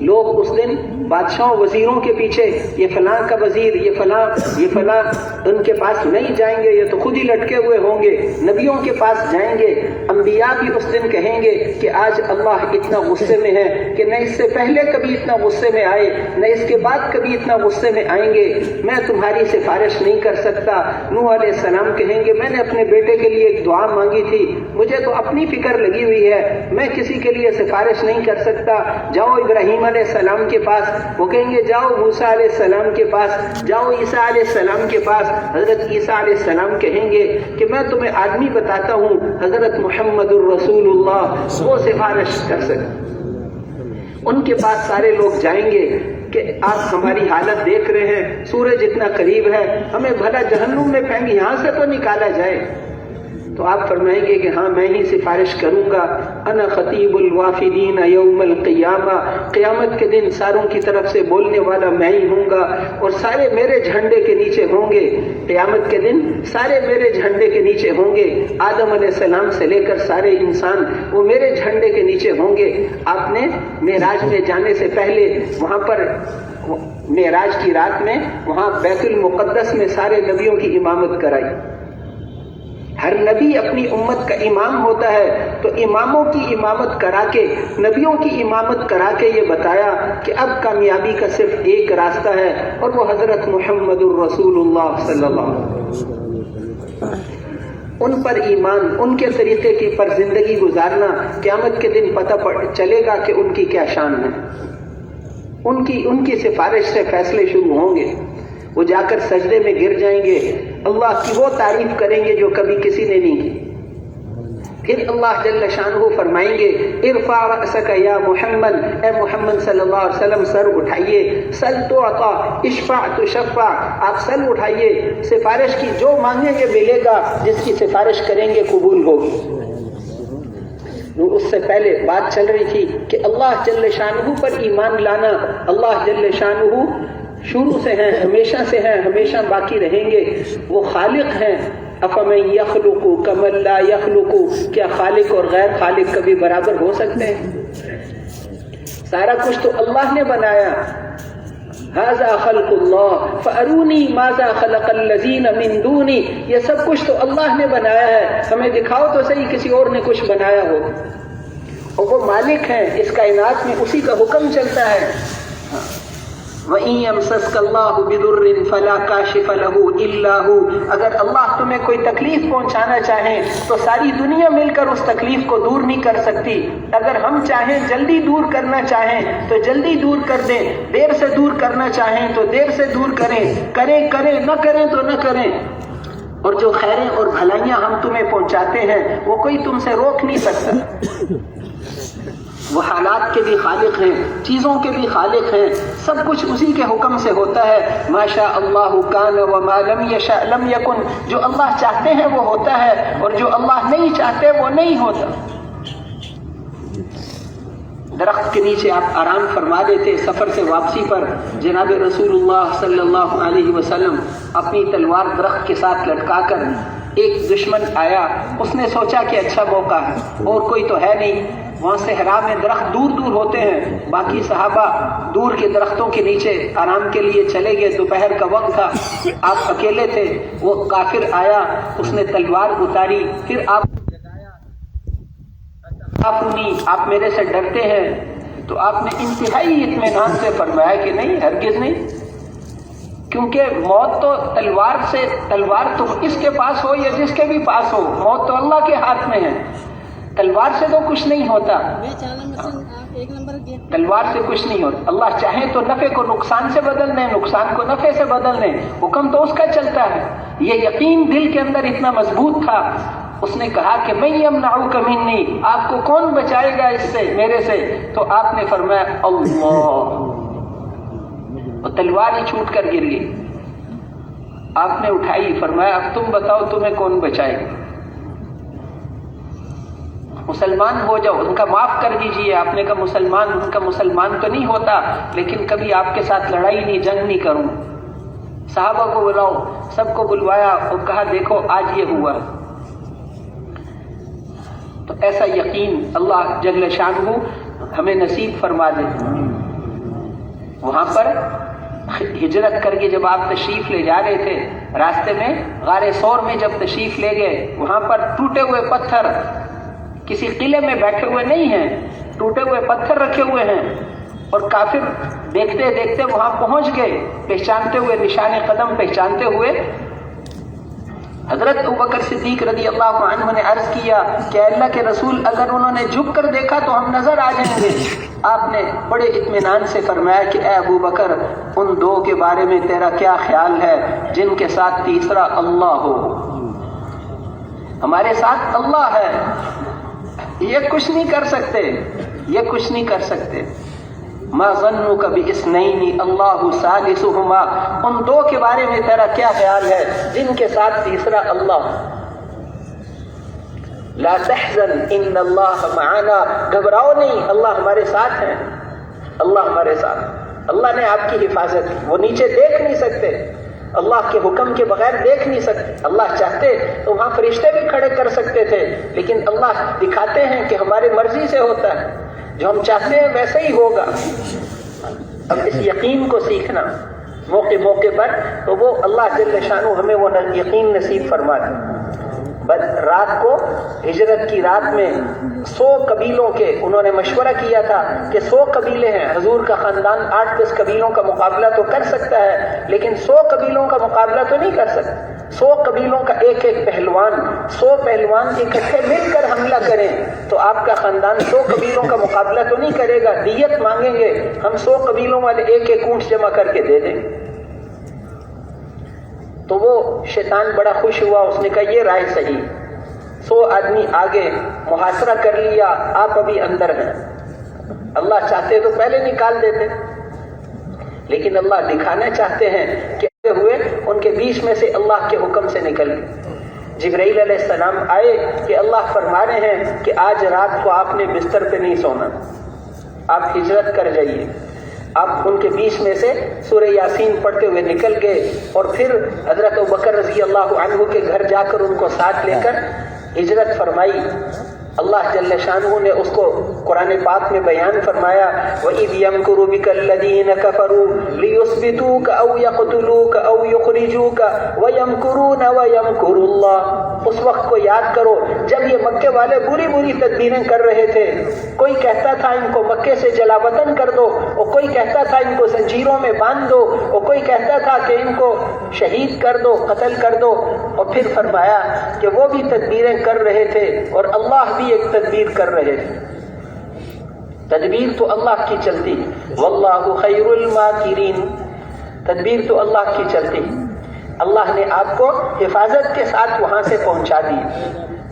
لوگ اس دن بادشاہوں وزیروں کے پیچھے یہ فلاں کا وزیر، یہ فلاں ان کے پاس نہیں جائیں گے، یہ تو خود ہی لٹکے ہوئے ہوں گے، نبیوں کے پاس جائیں گے۔ انبیاء بھی اس دن کہیں گے کہ آج اللہ اتنا غصے میں ہے کہ نہ اس سے پہلے کبھی اتنا غصے میں آئے، نہ اس کے بعد کبھی اتنا غصے میں آئیں گے، میں تمہاری سفارش نہیں کر سکتا۔ نوح علیہ السلام کہیں گے میں نے اپنے بیٹے کے لیے ایک دعا مانگی تھی، مجھے تو اپنی فکر لگی ہوئی ہے، میں کسی کے لیے سفارش نہیں کر سکتا۔ جاؤ ابراہیم علیہ السلام کے پاس، وہ کہیں گے جاؤ موسیٰ علیہ السلام کے پاس، جاؤ عیسیٰ علیہ السلام کے پاس۔ حضرت عیسیٰ علیہ السلام کہیں گے کہ میں تمہیں آدمی بتاتا ہوں، حضرت محمد الرسول اللہ وہ سفارش کر سکتے۔ ان کے پاس سارے لوگ جائیں گے کہ آپ ہماری حالت دیکھ رہے ہیں، سورج اتنا قریب ہے، ہمیں بھلا جہنم میں پھینک یہاں سے تو نکالا جائے۔ تو آپ فرمائیں گے کہ ہاں میں ہی سفارش کروں گا، انا خطیب الوافدین یوم القیامہ، قیامت کے دن ساروں کی طرف سے بولنے والا میں ہی ہوں گا، اور سارے میرے جھنڈے کے نیچے ہوں گے۔ قیامت کے دن سارے میرے جھنڈے کے نیچے ہوں گے، آدم علیہ السلام سے لے کر سارے انسان وہ میرے جھنڈے کے نیچے ہوں گے۔ آپ نے معراج میں جانے سے پہلے وہاں پر معراج کی رات میں وہاں بیت المقدس میں سارے نبیوں کی امامت کرائی۔ ہر نبی اپنی امت کا امام ہوتا ہے، تو اماموں کی امامت کرا کے، نبیوں کی امامت کرا کے یہ بتایا کہ اب کامیابی کا صرف ایک راستہ ہے، اور وہ حضرت محمد الرسول اللہ صلی اللہ علیہ وسلم۔ ان پر ایمان، ان کے طریقے کی پر زندگی گزارنا، قیامت کے دن پتہ چلے گا کہ ان کی کیا شان ہے۔ ان کی سفارش سے فیصلے شروع ہوں گے۔ وہ جا کر سجدے میں گر جائیں گے، اللہ کی وہ تعریف کریں گے جو کبھی کسی نے نہیں کی۔ پھر اللہ جل شانہ فرمائیں گے ارفع رأسک یا محمد، اے محمد صلی اللہ علیہ وسلم سر اٹھائیے، سل تعطا اشفع تشفع، آپ سر اٹھائیے، سفارش کی جو مانگیں گے ملے گا، جس کی سفارش کریں گے قبول ہوگی۔ اس سے پہلے بات چل رہی تھی کہ اللہ جل شانہ پر ایمان لانا، اللہ جل شانہ شروع سے ہیں، ہمیشہ سے ہیں، ہمیشہ باقی رہیں گے، وہ خالق ہیں۔ افمن یخلق کمن لا یخلق، کیا خالق اور غیر خالق کبھی برابر ہو سکتے ہیں؟ سارا کچھ تو اللہ نے بنایا۔ ھذا خلق اللہ فارونی ماذا خلق الذین من دونی، یہ سب کچھ تو اللہ نے بنایا ہے، ہمیں دکھاؤ تو صحیح کسی اور نے کچھ بنایا ہو۔ اور وہ مالک ہیں، اس کائنات میں اسی کا حکم چلتا ہے۔ وَإِن يَمْسَسْكَ اللَّهُ بِضُرٍّ فَلَا كَاشِفَ لَهُ إِلَّا هُوَ، اگر اللہ تمہیں کوئی تکلیف پہنچانا چاہیں تو ساری دنیا مل کر اس تکلیف کو دور نہیں کر سکتی۔ اگر ہم چاہیں جلدی دور کرنا چاہیں تو جلدی دور کر دیں، دیر سے دور کرنا چاہیں تو دیر سے دور کریں، کریں نہ کریں تو نہ کریں۔ اور جو خیریں اور بھلائیاں ہم تمہیں پہنچاتے ہیں وہ کوئی تم سے روک نہیں سکتا۔ وہ حالات کے بھی خالق ہیں، چیزوں کے بھی خالق ہیں، سب کچھ اسی کے حکم سے ہوتا ہے۔ ما شاء اللہ کان وما لم یشاء لم یکن، جو اللہ چاہتے ہیں وہ ہوتا ہے، اور جو اللہ نہیں چاہتے وہ نہیں ہوتا۔ درخت کے نیچے آپ آرام فرما دیتے، سفر سے واپسی پر جناب رسول اللہ صلی اللہ علیہ وسلم اپنی تلوار درخت کے ساتھ لٹکا کر، ایک دشمن آیا، اس نے سوچا کہ اچھا موقع ہے، اور کوئی تو ہے نہیں، وہاں صحرا میں درخت دور دور ہوتے ہیں، باقی صحابہ دور کے درختوں کے نیچے آرام کے لیے چلے گئے، دوپہر کا وقت تھا، آپ اکیلے تھے، وہ کافر آیا، اس نے تلوار اتاری، پھر آپ آپ میرے سے ڈرتے ہیں؟ تو آپ نے انتہائی اطمینان سے فرمایا کہ نہیں، ہرگز نہیں، کیونکہ موت تو تلوار تو اس کے پاس ہو یا جس کے بھی پاس ہو، موت تو اللہ کے ہاتھ میں ہے، تلوار سے تو کچھ نہیں ہوتا، تلوار سے کچھ نہیں ہوتا۔ اللہ چاہے تو نفع کو نقصان سے بدل دیں، نقصان کو نفع سے بدل دیں، حکم تو اس کا چلتا ہے۔ یہ یقین دل کے اندر اتنا مضبوط تھا، اس نے کہا کہ من یمنعک منی، آپ کو کون بچائے گا اس سے، میرے سے؟ تو آپ نے فرمایا اللہ، وہ تلوار ہی چھوٹ کر گر گئی۔ آپ نے اٹھائی، فرمایا اب تم بتاؤ تمہیں کون بچائے گا؟ مسلمان ہو جاؤ، ان کا معاف کر دیجئے۔ آپ نے کہا مسلمان، ان کا مسلمان تو نہیں ہوتا، لیکن کبھی آپ کے ساتھ لڑائی نہیں، جنگ نہیں کروں۔ صحابہ کو بلاؤ، سب کو بلوایا اور کہا دیکھو آج یہ ہوا۔ تو ایسا یقین اللہ جل شانہ ہمیں نصیب فرما دے۔ وہاں پر ہجرت کر کے جب آپ تشریف لے جا رہے تھے، راستے میں غار ثور میں جب تشریف لے گئے، وہاں پر ٹوٹے ہوئے پتھر، کسی قلعے میں بیٹھے ہوئے نہیں ہیں، ٹوٹے ہوئے پتھر رکھے ہوئے ہیں، اور کافر دیکھتے دیکھتے وہاں پہنچ گئے، پہچانتے ہوئے، نشان قدم پہچانتے ہوئے۔ حضرت ابوبکر صدیق رضی اللہ عنہ نے عرض کیا کہ اللہ کے رسول، اگر انہوں نے جھک کر دیکھا تو ہم نظر آ جائیں گے۔ آپ نے بڑے اطمینان سے فرمایا کہ اے ابوبکر، ان دو کے بارے میں تیرا کیا خیال ہے جن کے ساتھ تیسرا اللہ ہو؟ ہمارے ساتھ اللہ ہے، یہ کچھ نہیں کر سکتے، یہ کچھ نہیں کر سکتے۔ ما ظنک باثنین اللہ ثالثہما، ان دو کے بارے میں تیرا کیا خیال ہے جن کے ساتھ تیسرا اللہ؟ لا تحزن ان اللہ معنا، گھبراؤ نہیں، اللہ ہمارے ساتھ ہیں، اللہ ہمارے ساتھ۔ اللہ نے آپ کی حفاظت کی، وہ نیچے دیکھ نہیں سکتے، اللہ کے حکم کے بغیر دیکھ نہیں سکتے۔ اللہ چاہتے تو وہاں فرشتے بھی کھڑے کر سکتے تھے، لیکن اللہ دکھاتے ہیں کہ ہماری مرضی سے ہوتا ہے، جو ہم چاہتے ہیں ویسا ہی ہوگا۔ اب اس یقین کو سیکھنا موقع موقع پر، تو وہ اللہ جل شانہ ہمیں وہ یقین نصیب فرما دے۔ رات کو ہجرت کی رات میں 100 قبیلوں کے انہوں نے مشورہ کیا تھا کہ 100 قبیلے ہیں، حضور کا خاندان 8-10 قبیلوں کا مقابلہ تو کر سکتا ہے، لیکن 100 قبیلوں کا مقابلہ تو نہیں کر سکتا۔ 100 قبیلوں کا ایک ایک پہلوان، 100 پہلوان اکٹھے مل کر حملہ کریں تو آپ کا خاندان 100 قبیلوں کا مقابلہ تو نہیں کرے گا، دیت مانگیں گے، ہم 100 قبیلوں والے ایک ایک اونٹ جمع کر کے دے دیں۔ تو وہ شیطان بڑا خوش ہوا، اس نے کہا یہ رائے صحیح۔ 100 آدمی آگے محاصرہ کر لیا، آپ ابھی اندر ہیں۔ اللہ چاہتے تو پہلے نکال دیتے، لیکن اللہ دکھانا چاہتے ہیں کہ ہوئے ان کے بیچ میں سے اللہ کے حکم سے نکل گئے۔ جبرائیل علیہ السلام آئے کہ اللہ فرما رہے ہیں کہ آج رات کو آپ نے بستر پہ نہیں سونا، آپ ہجرت کر جائیے۔ آپ ان کے بیچ میں سے سورہ یاسین پڑھتے ہوئے نکل گئے، اور پھر حضرت ابوبکر رضی اللہ عنہ کے گھر جا کر ان کو ساتھ لے کر ہجرت فرمائی۔ اللہ جل شانہ نے اس کو قرآن پاک میں بیان فرمایا، وَإِذْ يَمْكُرُ بِكَ الَّذِينَ كَفَرُوا لِيُثْبِتُوكَ أَوْ يَقْتُلُوكَ أَوْ يُخْرِجُوكَ وَيَمْكُرُونَ وَيَمْكُرُ اللَّهُ۔ اس وقت کو یاد کرو جب یہ مکے والے بری بری تدبیریں کر رہے تھے، کوئی کہتا تھا ان کو مکے سے جلا وطن کر دو، اور کوئی کہتا تھا ان کو زنجیروں میں باندھ دو، اور کوئی کہتا تھا کہ ان کو شہید کر دو، قتل کر دو۔ اور پھر فرمایا کہ وہ بھی تدبیریں کر رہے تھے اور اللہ بھی ایک تدبیر کر رہے تھے۔ تدبیر تو اللہ کی چلتی، واللہ خیر الماکرین، تدبیر تو اللہ کی چلتی۔ اللہ نے آپ کو حفاظت کے ساتھ وہاں سے پہنچا دی،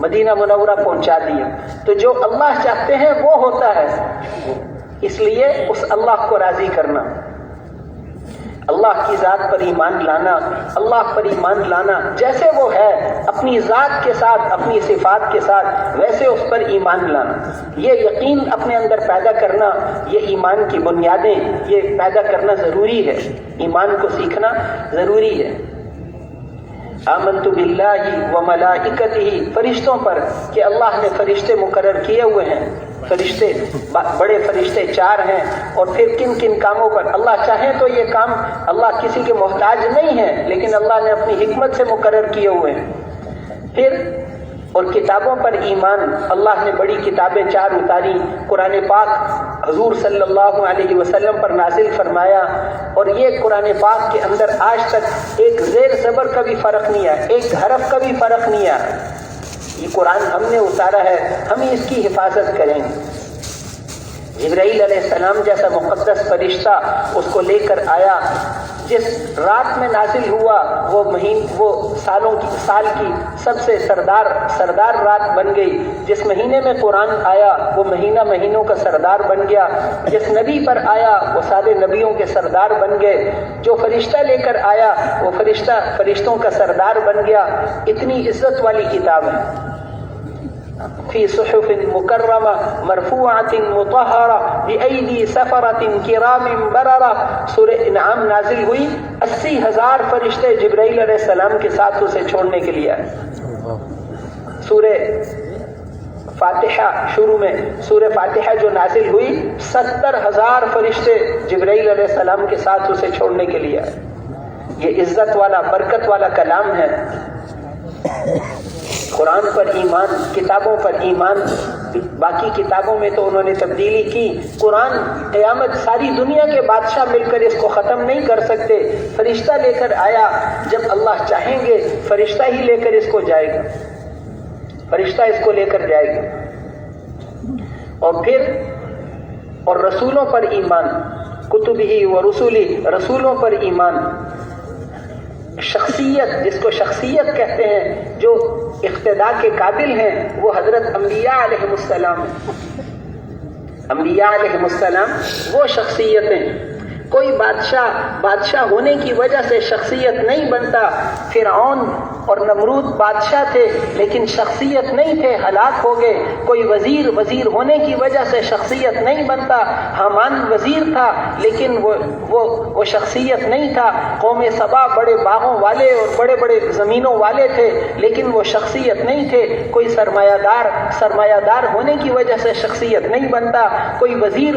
مدینہ منورہ پہنچا دیا۔ تو جو اللہ چاہتے ہیں وہ ہوتا ہے، اس لیے اس اللہ کو راضی کرنا، اللہ کی ذات پر ایمان لانا، اللہ پر ایمان لانا جیسے وہ ہے، اپنی ذات کے ساتھ، اپنی صفات کے ساتھ ویسے اس پر ایمان لانا، یہ یقین اپنے اندر پیدا کرنا، یہ ایمان کی بنیادیں یہ پیدا کرنا ضروری ہے، ایمان کو سیکھنا ضروری ہے۔ آمنت باللہ و ملائکتہ، فرشتوں پر کہ اللہ نے فرشتے مقرر کیے ہوئے ہیں، فرشتے بڑے فرشتے 4 ہیں، اور پھر کن کن کاموں پر اللہ چاہے تو یہ کام، اللہ کسی کے محتاج نہیں ہے، لیکن اللہ نے اپنی حکمت سے مقرر کیے ہوئے ہیں۔ پھر اور کتابوں پر ایمان، اللہ نے بڑی کتابیں 4 اتاری، قرآن پاک حضور صلی اللہ علیہ وسلم پر نازل فرمایا، اور یہ قرآن پاک کے اندر آج تک ایک زیر زبر کا بھی فرق نہیں ہے، ایک حرف کا بھی فرق نہیں ہے۔ یہ قرآن ہم نے اتارا ہے، ہم اس کی حفاظت کریں گے۔ جبرائیل علیہ السلام جیسا مقدس فرشتہ اس کو لے کر آیا، جس رات میں نازل ہوا وہ سال کی سب سے سردار رات بن گئی، جس مہینے میں قرآن آیا وہ مہینہ مہینوں کا سردار بن گیا، جس نبی پر آیا وہ سارے نبیوں کے سردار بن گئے، جو فرشتہ لے کر آیا وہ فرشتوں کا سردار بن گیا۔ اتنی عزت والی کتاب ہے، فی صحف مکرمہ مرفوعۃ مطہرہ بأیدی سفرۃ کرام بررہ۔ سورہ انعام نازل ہوئی، 80,000 فرشتے جبرائیل علیہ السلام کے ساتھ اسے چھوڑنے کے لیے آئے۔ سورہ فاتحہ شروع میں سورہ فاتحہ جو نازل ہوئی 70,000 فرشتے جبرائیل علیہ السلام کے ساتھ اسے چھوڑنے کے لیے آئے. یہ عزت والا برکت والا کلام ہے. قرآن پر ایمان، کتابوں پر ایمان. باقی کتابوں میں تو انہوں نے تبدیلی کی. قرآن قیامت ساری دنیا کے بادشاہ مل کر اس کو ختم نہیں کر سکتے. فرشتہ لے کر آیا، جب اللہ چاہیں گے فرشتہ ہی لے کر اس کو جائے گا، فرشتہ اس کو لے کر جائے گا. اور پھر اور رسولوں پر ایمان، کتبہ و رسولی، رسولوں پر ایمان. شخصیت، جس کو شخصیت کہتے ہیں، جو اقتداء کے قابل ہیں، وہ حضرت انبیاء علیہ السلام ہیں. انبیاء علیہ السلام وہ شخصیتیں. کوئی بادشاہ ہونے کی وجہ سے شخصیت نہیں بنتا. فرعون اور نمرود بادشاہ تھے لیکن شخصیت نہیں تھے، ہلاک ہو گئے. کوئی وزیر ہونے کی وجہ سے شخصیت نہیں بنتا. حامان وزیر تھا لیکن وہ شخصیت نہیں تھا. قوم سبا بڑے باغوں والے اور بڑے بڑے زمینوں والے تھے لیکن وہ شخصیت نہیں تھے. کوئی سرمایہ دار ہونے کی وجہ سے شخصیت نہیں بنتا. کوئی وزیر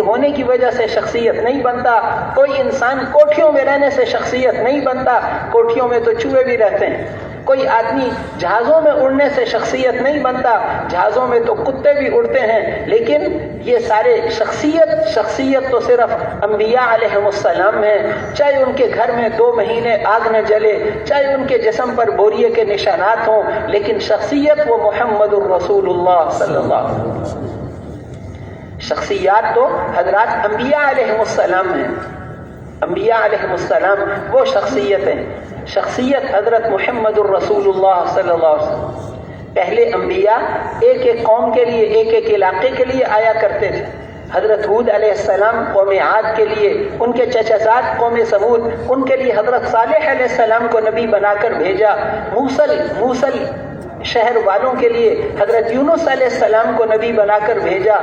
ہونے کی وجہ سے شخصیت نہیں بنتا. کوئی انسان کوٹھیوں میں رہنے سے شخصیت نہیں بنتا. کوٹھیوں میں تو چوہے بھی رہتے ہیں. کوئی آدمی جہازوں میں اڑنے سے شخصیت نہیں بنتا. جہازوں میں تو کتے بھی اڑتے ہیں. لیکن یہ سارے شخصیت تو صرف انبیاء علیہ السلام ہیں. چاہے ان کے گھر میں 2 مہینے آگ نہ جلے، چاہے ان کے جسم پر بوریے کے نشانات ہوں، لیکن شخصیت وہ محمد الرسول اللہ صلی اللہ علیہ وسلم. شخصیات تو حضرات انبیاء علیہ السلام ہیں. انبیاء علیہ السلام وہ شخصیت ہیں. شخصیت حضرت محمد الرسول اللہ صلی اللہ علیہ وسلم. پہلے انبیاء ایک قوم کے لیے، ایک علاقے کے لیے آیا کرتے تھے. حضرت ہود علیہ السلام قوم عاد کے لیے، ان کے چچا قوم سمود، ان کے لیے حضرت صالح علیہ السلام کو نبی بنا کر بھیجا. موصل شہر والوں کے لیے حضرت یونس علیہ السلام کو نبی بنا کر بھیجا.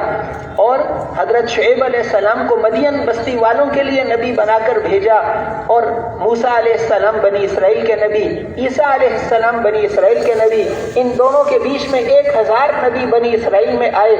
اور حضرت شعیب علیہ السلام کو مدین بستی والوں کے لیے نبی بنا کر بھیجا. اور موسیٰ علیہ السلام بنی اسرائیل کے نبی، عیسیٰ علیہ السلام بنی اسرائیل کے نبی. ان دونوں کے بیچ میں 1000 نبی بنی اسرائیل میں آئے.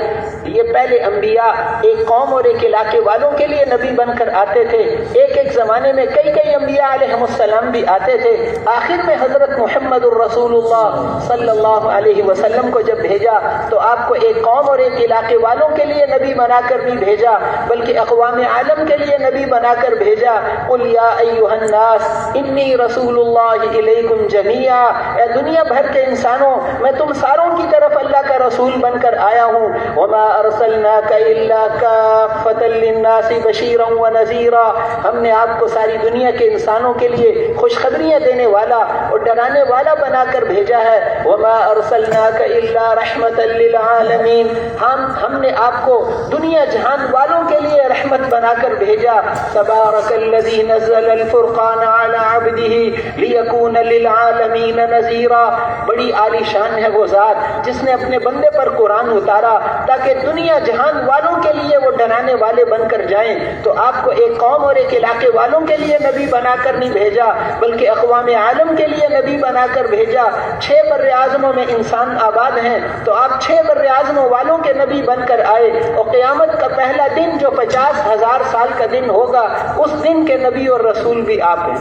یہ پہلے انبیاء ایک قوم اور ایک علاقے والوں کے لیے نبی بن کر آتے تھے. ایک زمانے میں کئی انبیاء علیہ السلام بھی آتے تھے. آخر میں حضرت محمد الرسول اللہ صلی اللہ علیہ وسلم کو جب بھیجا تو آپ کو ایک قوم اور ایک علاقے والوں کے لیے نبی بنا کر نہیں بھیجا بلکہ اقوام عالم کے لیے نبی بنا کر بھیجا. قل یا ایھا الناس انی رسول اللہ الیکم جمیعا. اے دنیا بھر کے انسانوں، میں تم ساروں کی طرف اللہ کا رسول بن کر آیا ہوں. وما ارسلناک الا کافۃ للناس بشیرا ونذیرا. ہم نے آپ کو ساری دنیا کے انسانوں کے لیے خوشخبریاں دینے والا اور ڈرانے والا بنا کر بھیجا ہے. وما ارسلناک الا رحمتا للعالمین. ہم نے آپ کو دنیا جہان والوں کے لیے رحمت بنا کر بھیجا. تبارک الذی نزل الفرقان علی عبدہ لیکون للعالمین نذیرا. بڑی عالی شان ہے وہ ذات جس نے اپنے بندے پر قرآن اتارا تاکہ دنیا جہان والوں کے لیے وہ ڈرانے والے بن کر جائیں. تو آپ کو ایک قوم اور ایک علاقے والوں کے لیے نبی بنا کر نہیں بھیجا بلکہ اقوام عالم کے لیے نبی بنا کر بھیجا. 6 بر اعظموں میں انسان آباد ہیں تو آپ 6 بر اعظموں والوں کے نبی بن کر آئے. اور قیامت کا پہلا دن جو 50,000 سال کا دن ہوگا، اس دن کے نبی اور رسول بھی آپ ہیں.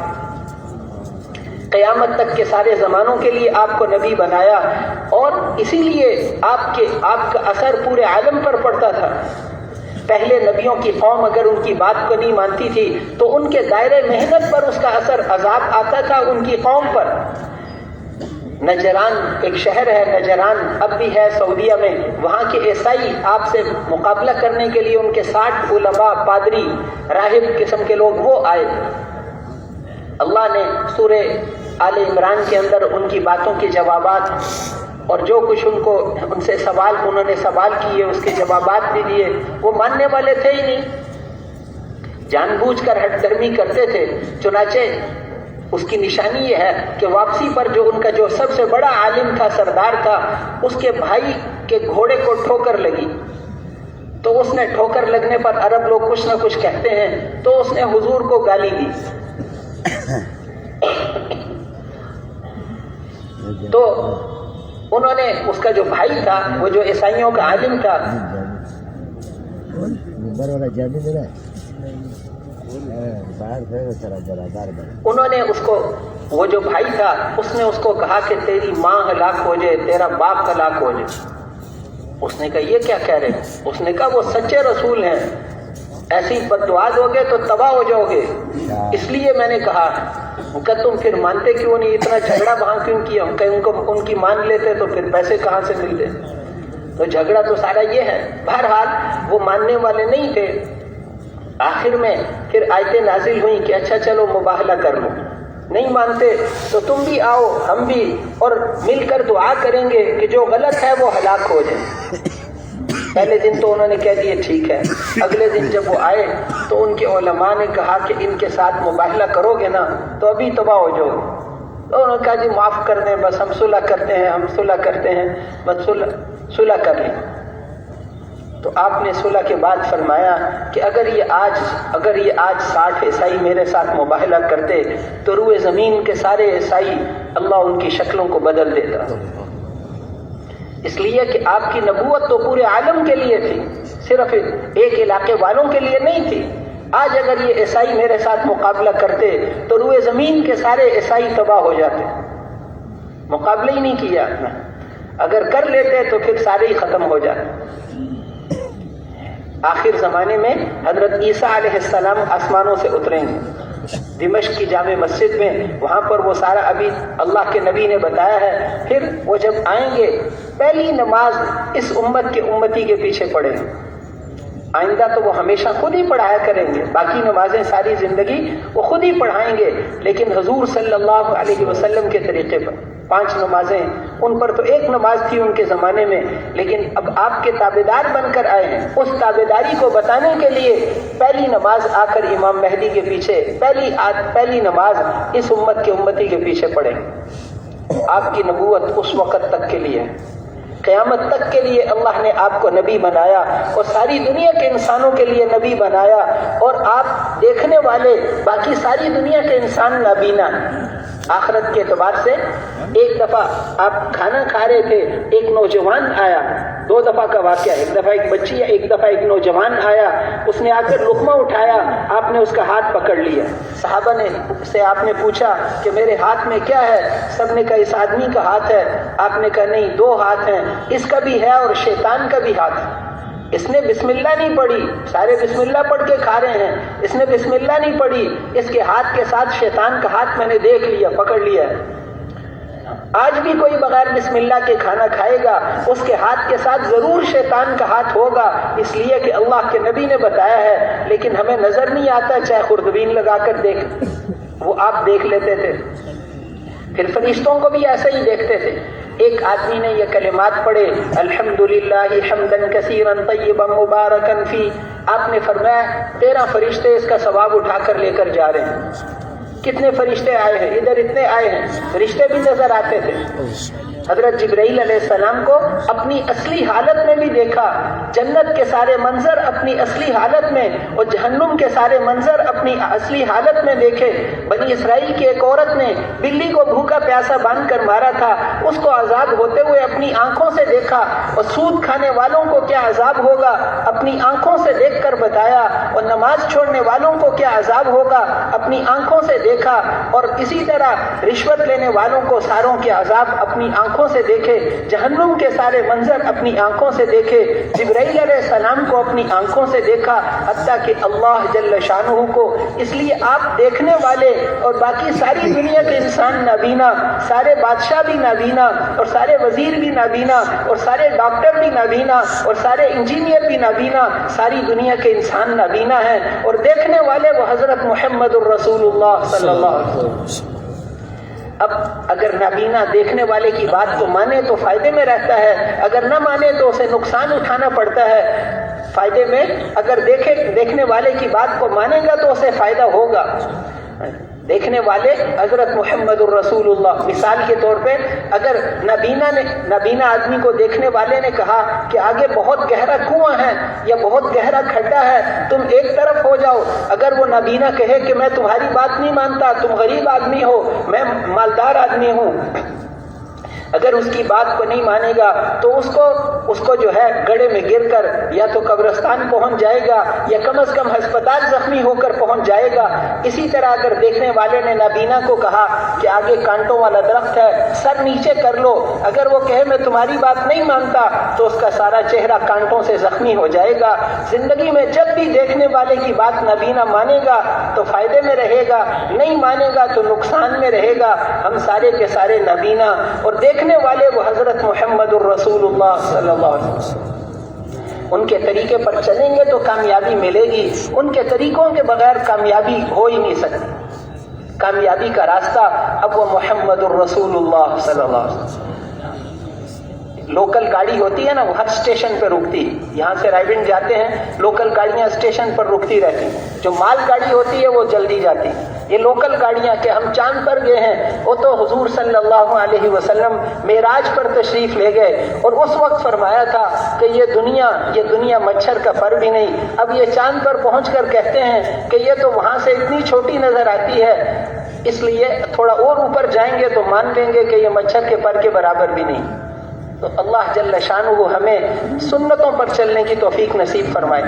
قیامت تک کے سارے زمانوں کے لیے آپ کو نبی بنایا اور اسی لیے آپ کا اثر پورے عالم پر پڑتا تھا. پہلے نبیوں کی قوم اگر ان کی بات کو نہیں مانتی تھی تو ان کے دائرے محنت پر اس کا اثر عذاب آتا تھا ان کی قوم پر. نجران ایک شہر ہے، نجران اب بھی ہے سعودیہ میں. وہاں کے عیسائی آپ سے مقابلہ کرنے کے لیے ان کے 60 علماء، پادری، راہب قسم کے لوگ وہ آئے. اللہ نے سورہ آل عمران کے اندر ان کی باتوں کے جوابات اور جو کچھ ان سے انہوں نے سوال کیے اس کے جوابات بھی دیے. وہ ماننے والے تھے ہی نہیں، جان بوجھ کر ہٹ درمی کرتے تھے. چنانچہ اس کی نشانی یہ ہے کہ واپسی پر جو ان کا جو سب سے بڑا عالم تھا، سردار تھا، اس کے بھائی کے گھوڑے کو ٹھوکر لگی. تو اس نے ٹھوکر لگنے پر عرب لوگ کچھ نہ کچھ کہتے ہیں تو اس نے حضور کو گالی دی. تو انہوں نے اس کا جو بھائی تھا وہ جو عیسائیوں کا عالم تھا انہوں نے اس کو وہ جو بھائی تھا اس نے اس کو کہا کہ تیری ماں ہلاک ہو جائے تیرا باپ ہلاک ہو جائے. اس نے کہا یہ کیا کہہ رہے ہیں؟ اس نے کہا وہ سچے رسول ہیں ایسی بد دعا دو گے تو تباہ ہو جاؤ گے اس لیے میں نے کہا. کہ تم پھر مانتے کیوں نہیں اتنا جھگڑا وہاں کیوں کیا؟ ان کی مان لیتے تو پھر پیسے کہاں سے ملتے؟ تو جھگڑا تو سارا یہ ہے. بہرحال وہ ماننے والے نہیں تھے. آخر میں پھر آیتیں نازل ہوئیں کہ اچھا چلو مباہلہ کر لو. نہیں مانتے تو تم بھی آؤ ہم بھی اور مل کر دعا کریں گے کہ جو غلط ہے وہ ہلاک ہو جائے. پہلے دن تو انہوں نے کہہ دیا ٹھیک ہے. اگلے دن جب وہ آئے تو ان کے علماء نے کہا کہ ان کے ساتھ مباہلہ کرو گے نا تو ابھی تباہ ہو جاؤ. تو انہوں نے کہا جی معاف کر دیں بس ہم صلح کرتے ہیں بس صلح کر لیں. تو آپ نے صلح کے بعد فرمایا کہ اگر یہ آج 60 عیسائی میرے ساتھ مباہلہ کرتے تو روئے زمین کے سارے عیسائی اللہ ان کی شکلوں کو بدل دیتا. اس لیے کہ آپ کی نبوت تو پورے عالم کے لیے تھی صرف ایک علاقے والوں کے لیے نہیں تھی. آج اگر یہ عیسائی میرے ساتھ مقابلہ کرتے تو روئے زمین کے سارے عیسائی تباہ ہو جاتے. مقابلہ ہی نہیں کیا. اگر کر لیتے تو پھر سارے ہی ختم ہو جاتے. آخر زمانے میں حضرت عیسیٰ علیہ السلام آسمانوں سے اتریں گے دمشق کی جامع مسجد میں. وہاں پر وہ سارا ابھی اللہ کے نبی نے بتایا ہے. پھر وہ جب آئیں گے پہلی نماز اس امت کے امتی کے پیچھے پڑھیں گے. آئندہ تو وہ ہمیشہ خود ہی پڑھایا کریں گے. باقی نمازیں ساری زندگی وہ خود ہی پڑھائیں گے. لیکن حضور صلی اللہ علیہ وسلم کے طریقے پر 5 نمازیں ان پر تو ایک نماز تھی ان کے زمانے میں. لیکن اب آپ کے تابعدار بن کر آئے ہیں. اس تابعداری کو بتانے کے لیے پہلی نماز آ کر امام مہدی کے پیچھے پہلی نماز اس امت کے امتی کے پیچھے پڑھیں. آپ کی نبوت اس وقت تک کے لیے قیامت تک کے لیے اللہ نے آپ کو نبی بنایا اور ساری دنیا کے انسانوں کے لیے نبی بنایا. اور آپ دیکھنے والے باقی ساری دنیا کے انسان نابینا. آخرت کے اعتبار سے ایک دفعہ آپ کھانا کھا رہے تھے ایک نوجوان آیا. 2 دفعہ کا واقعہ. ایک دفعہ ایک بچی ایک دفعہ ایک نوجوان آیا. اس نے آ کر لقمہ اٹھایا. آپ نے اس کا ہاتھ پکڑ لیا. صحابہ نے سے آپ نے پوچھا کہ میرے ہاتھ میں کیا ہے؟ سب نے کہا اس آدمی کا ہاتھ ہے. آپ نے کہا نہیں 2 ہاتھ ہیں. اس کا بھی ہے اور شیطان کا بھی ہاتھ ہے. اس نے بسم اللہ نہیں پڑھی. سارے بسم اللہ پڑھ کے کھا رہے ہیں. اس نے بسم اللہ نہیں پڑھی. اس کے ہاتھ کے ساتھ شیطان کا ہاتھ میں نے دیکھ لیا پکڑ لیا. آج بھی کوئی بغیر بسم اللہ کے کھانا کھائے گا اس کے ہاتھ کے ساتھ ضرور شیطان کا ہاتھ ہوگا. اس لیے کہ اللہ کے نبی نے بتایا ہے. لیکن ہمیں نظر نہیں آتا. چاہے خوردبین لگا کر دیکھ وہ آپ دیکھ لیتے تھے. پھر فرشتوں کو بھی ایسا ہی دیکھتے تھے. ایک آدمی نے یہ کلمات پڑھے الحمدللہ حمدا کثیرا طیبا مبارکا فی. آپ نے فرمایا 13 فرشتے اس کا ثواب اٹھا کر لے کر جا رہے ہیں. کتنے فرشتے آئے ہیں؟ ادھر اتنے آئے ہیں. فرشتے بھی نظر آتے تھے. حضرت جبرائیل علیہ السلام کو اپنی اصلی حالت میں بھی دیکھا. جنت کے سارے منظر اپنی اصلی حالت میں اور جہنم کے سارے منظر اپنی اصلی حالت میں دیکھے. بنی اسرائیل کی ایک عورت نے بلی کو بھوکا پیاسا باندھ کر مارا تھا. اس کو عذاب ہوتے ہوئے اپنی آنکھوں سے دیکھا. اور سود کھانے والوں کو کیا عذاب ہوگا اپنی آنکھوں سے دیکھ کر بتایا. اور نماز چھوڑنے والوں کو کیا عذاب ہوگا اپنی آنکھوں سے دیکھا. اور اسی طرح رشوت لینے والوں کو ساروں کے عذاب اپنی آنکھوں سے دیکھے. جہنم کے سارے منظر اپنی آنکھوں سے دیکھے. جبرائیل علیہ السلام کو اپنی آنکھوں سے دیکھا. حتیٰ کہ اللہ جل شانہ کو. اس لیے آپ دیکھنے والے اور باقی ساری دنیا کے انسان نابینا. سارے بادشاہ بھی نابینا اور سارے وزیر بھی نابینا اور سارے ڈاکٹر بھی نابینا اور سارے انجینئر بھی نابینا. ساری دنیا کے انسان نابینا ہیں اور دیکھنے والے وہ حضرت محمد الرسول اللہ صلی اللہ علیہ وسلم. اب اگر نابینا دیکھنے والے کی بات کو مانے تو فائدے میں رہتا ہے. اگر نہ مانے تو اسے نقصان اٹھانا پڑتا ہے. فائدے میں اگر دیکھنے والے کی بات کو مانے گا تو اسے فائدہ ہوگا. دیکھنے والے حضرت محمد الرسول اللہ. مثال کے طور پہ اگر نابینا آدمی کو دیکھنے والے نے کہا کہ آگے بہت گہرا کنواں ہے یا بہت گہرا کھڈا ہے تم ایک طرف ہو جاؤ. اگر وہ نابینا کہے کہ میں تمہاری بات نہیں مانتا, تم غریب آدمی ہو, میں مالدار آدمی ہوں.
اگر اس کی بات کو نہیں مانے گا تو اس کو جو ہے گڑھے میں گر کر یا تو قبرستان پہنچ جائے گا یا کم از کم ہسپتال زخمی ہو کر پہنچ جائے گا۔ اسی طرح اگر دیکھنے والے نے نابینا کو کہا کہ آگے کانٹوں والا درخت ہے، سر نیچے کر لو، اگر وہ کہے میں تمہاری بات نہیں مانتا تو اس کا سارا چہرہ کانٹوں سے زخمی ہو جائے گا۔ زندگی میں جب بھی دیکھنے والے کی بات نابینا مانے گا تو فائدے میں رہے گا، نہیں مانے گا تو نقصان میں رہے گا۔ ہم سارے کے سارے نابینا اور دیکھنے والے وہ حضرت محمد الرسول اللہ صلی اللہ علیہ وسلم، ان کے طریقے پر چلیں گے تو کامیابی ملے گی، ان کے طریقوں کے بغیر کامیابی ہو ہی نہیں سکتی۔ کامیابی کا راستہ اب وہ محمد الرسول اللہ صلی اللہ علیہ وسلم۔ لوکل گاڑی ہوتی ہے نا، وہ ہر اسٹیشن پہ رکتی، یہاں سے رائے گنج جاتے ہیں، لوکل گاڑیاں اسٹیشن پر رکتی رہتی، جو مال گاڑی ہوتی ہے وہ جلدی جاتی۔ یہ لوکل گاڑیاں کہ ہم چاند پر گئے ہیں، وہ تو حضور صلی اللہ علیہ وسلم معراج پر تشریف لے گئے اور اس وقت فرمایا تھا کہ یہ دنیا مچھر کا پر بھی نہیں۔ اب یہ چاند پر پہنچ کر کہتے ہیں کہ یہ تو وہاں سے اتنی چھوٹی نظر آتی ہے، اس لیے تھوڑا اور اوپر جائیں گے تو مان لیں گے کہ یہ مچھر کے پر کے برابر بھی نہیں۔ تو اللہ جل شانہ ہمیں سنتوں پر چلنے کی توفیق نصیب فرمائے۔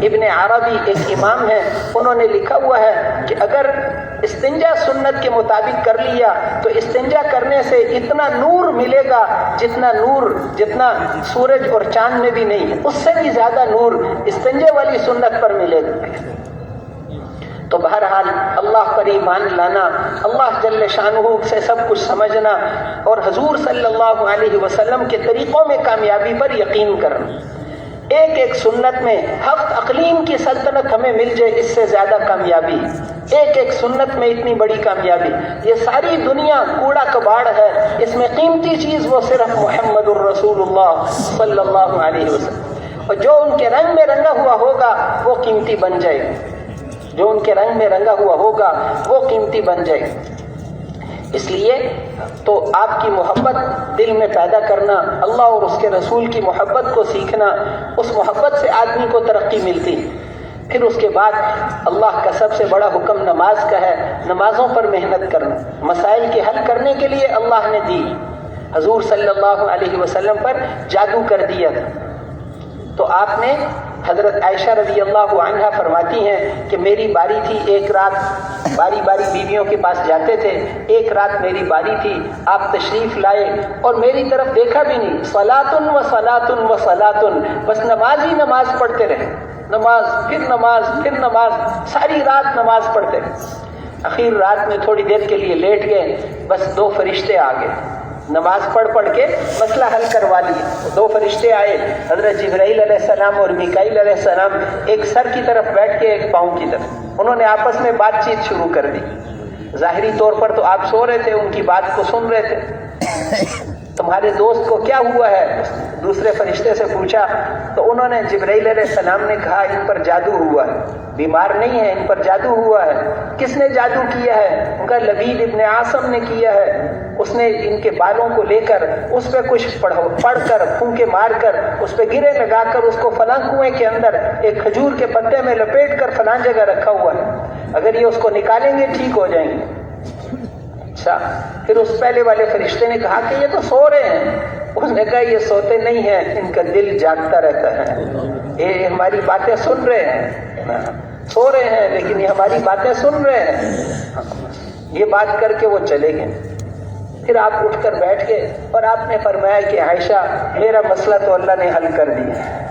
ابن عربی ایک امام ہیں، انہوں نے لکھا ہوا ہے کہ اگر استنجا سنت کے مطابق کر لیا تو استنجا کرنے سے اتنا نور ملے گا جتنا سورج اور چاند میں بھی نہیں ہے، اس سے بھی زیادہ نور استنجا والی سنت پر ملے گا۔ تو بہرحال اللہ پر ایمان لانا، اللہ جل شانہ سے سب کچھ سمجھنا اور حضور صلی اللہ علیہ وسلم کے طریقوں میں کامیابی پر یقین کرنا۔ ایک سنت میں ہفت اقلیم کی سلطنت ہمیں مل جائے، اس سے زیادہ کامیابی۔ ایک سنت میں اتنی بڑی کامیابی، یہ ساری دنیا کوڑا کباڑ ہے، اس میں قیمتی چیز وہ صرف محمد الرسول اللہ صلی اللہ علیہ وسلم، اور جو ان کے رنگ میں رنگا ہوا ہوگا وہ قیمتی بن جائے گا، جو ان کے رنگ میں رنگا ہوا ہوگا وہ قیمتی بن جائے گا۔ اس لیے تو آپ کی محبت دل میں پیدا کرنا، اللہ اور اس کے رسول کی محبت کو سیکھنا، اس محبت سے آدمی کو ترقی ملتی۔ پھر اس کے بعد اللہ کا سب سے بڑا حکم نماز کا ہے، نمازوں پر محنت کرنا، مسائل کے حل کرنے کے لیے اللہ نے دی۔ حضور صلی اللہ علیہ وسلم پر جادو کر دیا تھا، تو آپ نے حضرت عائشہ رضی اللہ عنہا فرماتی ہیں کہ میری باری تھی، ایک رات باری بیویوں کے پاس جاتے تھے، ایک رات میری باری تھی، آپ تشریف لائے اور میری طرف دیکھا بھی نہیں، صلاتن و صلاتن و صلاتن، بس نماز ہی نماز پڑھتے رہے، نماز پھر نماز پھر نماز، ساری رات نماز پڑھتے رہے۔ اخیر رات میں تھوڑی دیر کے لیے لیٹ گئے، بس 2 فرشتے آ گئے، نماز پڑھ کے مسئلہ حل کروا لیے۔ 2 فرشتے آئے، حضرت جبرائیل علیہ السلام اور میکائیل علیہ السلام، ایک سر کی طرف بیٹھ کے ایک پاؤں کی طرف، انہوں نے آپس میں بات چیت شروع کر دی۔ ظاہری طور پر تو آپ سو رہے تھے، ان کی بات کو سن رہے تھے۔ تمہارے دوست کو کیا ہوا ہے؟ دوسرے فرشتے سے پوچھا تو انہوں نے، جبرائیل علیہ السلام نے کہا ان پر جادو ہوا ہے، بیمار نہیں ہے، ان پر جادو ہوا ہے۔ کس نے جادو کیا ہے؟ ان کا لبید ابن عاصم نے کیا ہے، اس نے ان کے بالوں کو لے کر اس پہ کچھ پڑھ کر پھونکے مار کر اس پہ گرے لگا کر اس کو فلاں کنویں کے اندر ایک کھجور کے پتے میں لپیٹ کر فلاں جگہ رکھا ہوا ہے، اگر یہ اس کو نکالیں گے ٹھیک ہو جائیں گے۔ اچھا، پھر اس پہلے والے فرشتے نے کہا کہ یہ تو سو رہے ہیں۔ اس نے کہا یہ سوتے نہیں ہیں، ان کا دل جاگتا رہتا ہے، یہ ہماری باتیں سن رہے ہیں، سو رہے ہیں لیکن یہ ہماری باتیں سن رہے ہیں۔ یہ بات کر کے وہ چلے گئے۔ پھر آپ اٹھ کر بیٹھ گئے اور آپ نے فرمایا کہ عائشہ میرا مسئلہ تو اللہ نے حل کر دیا۔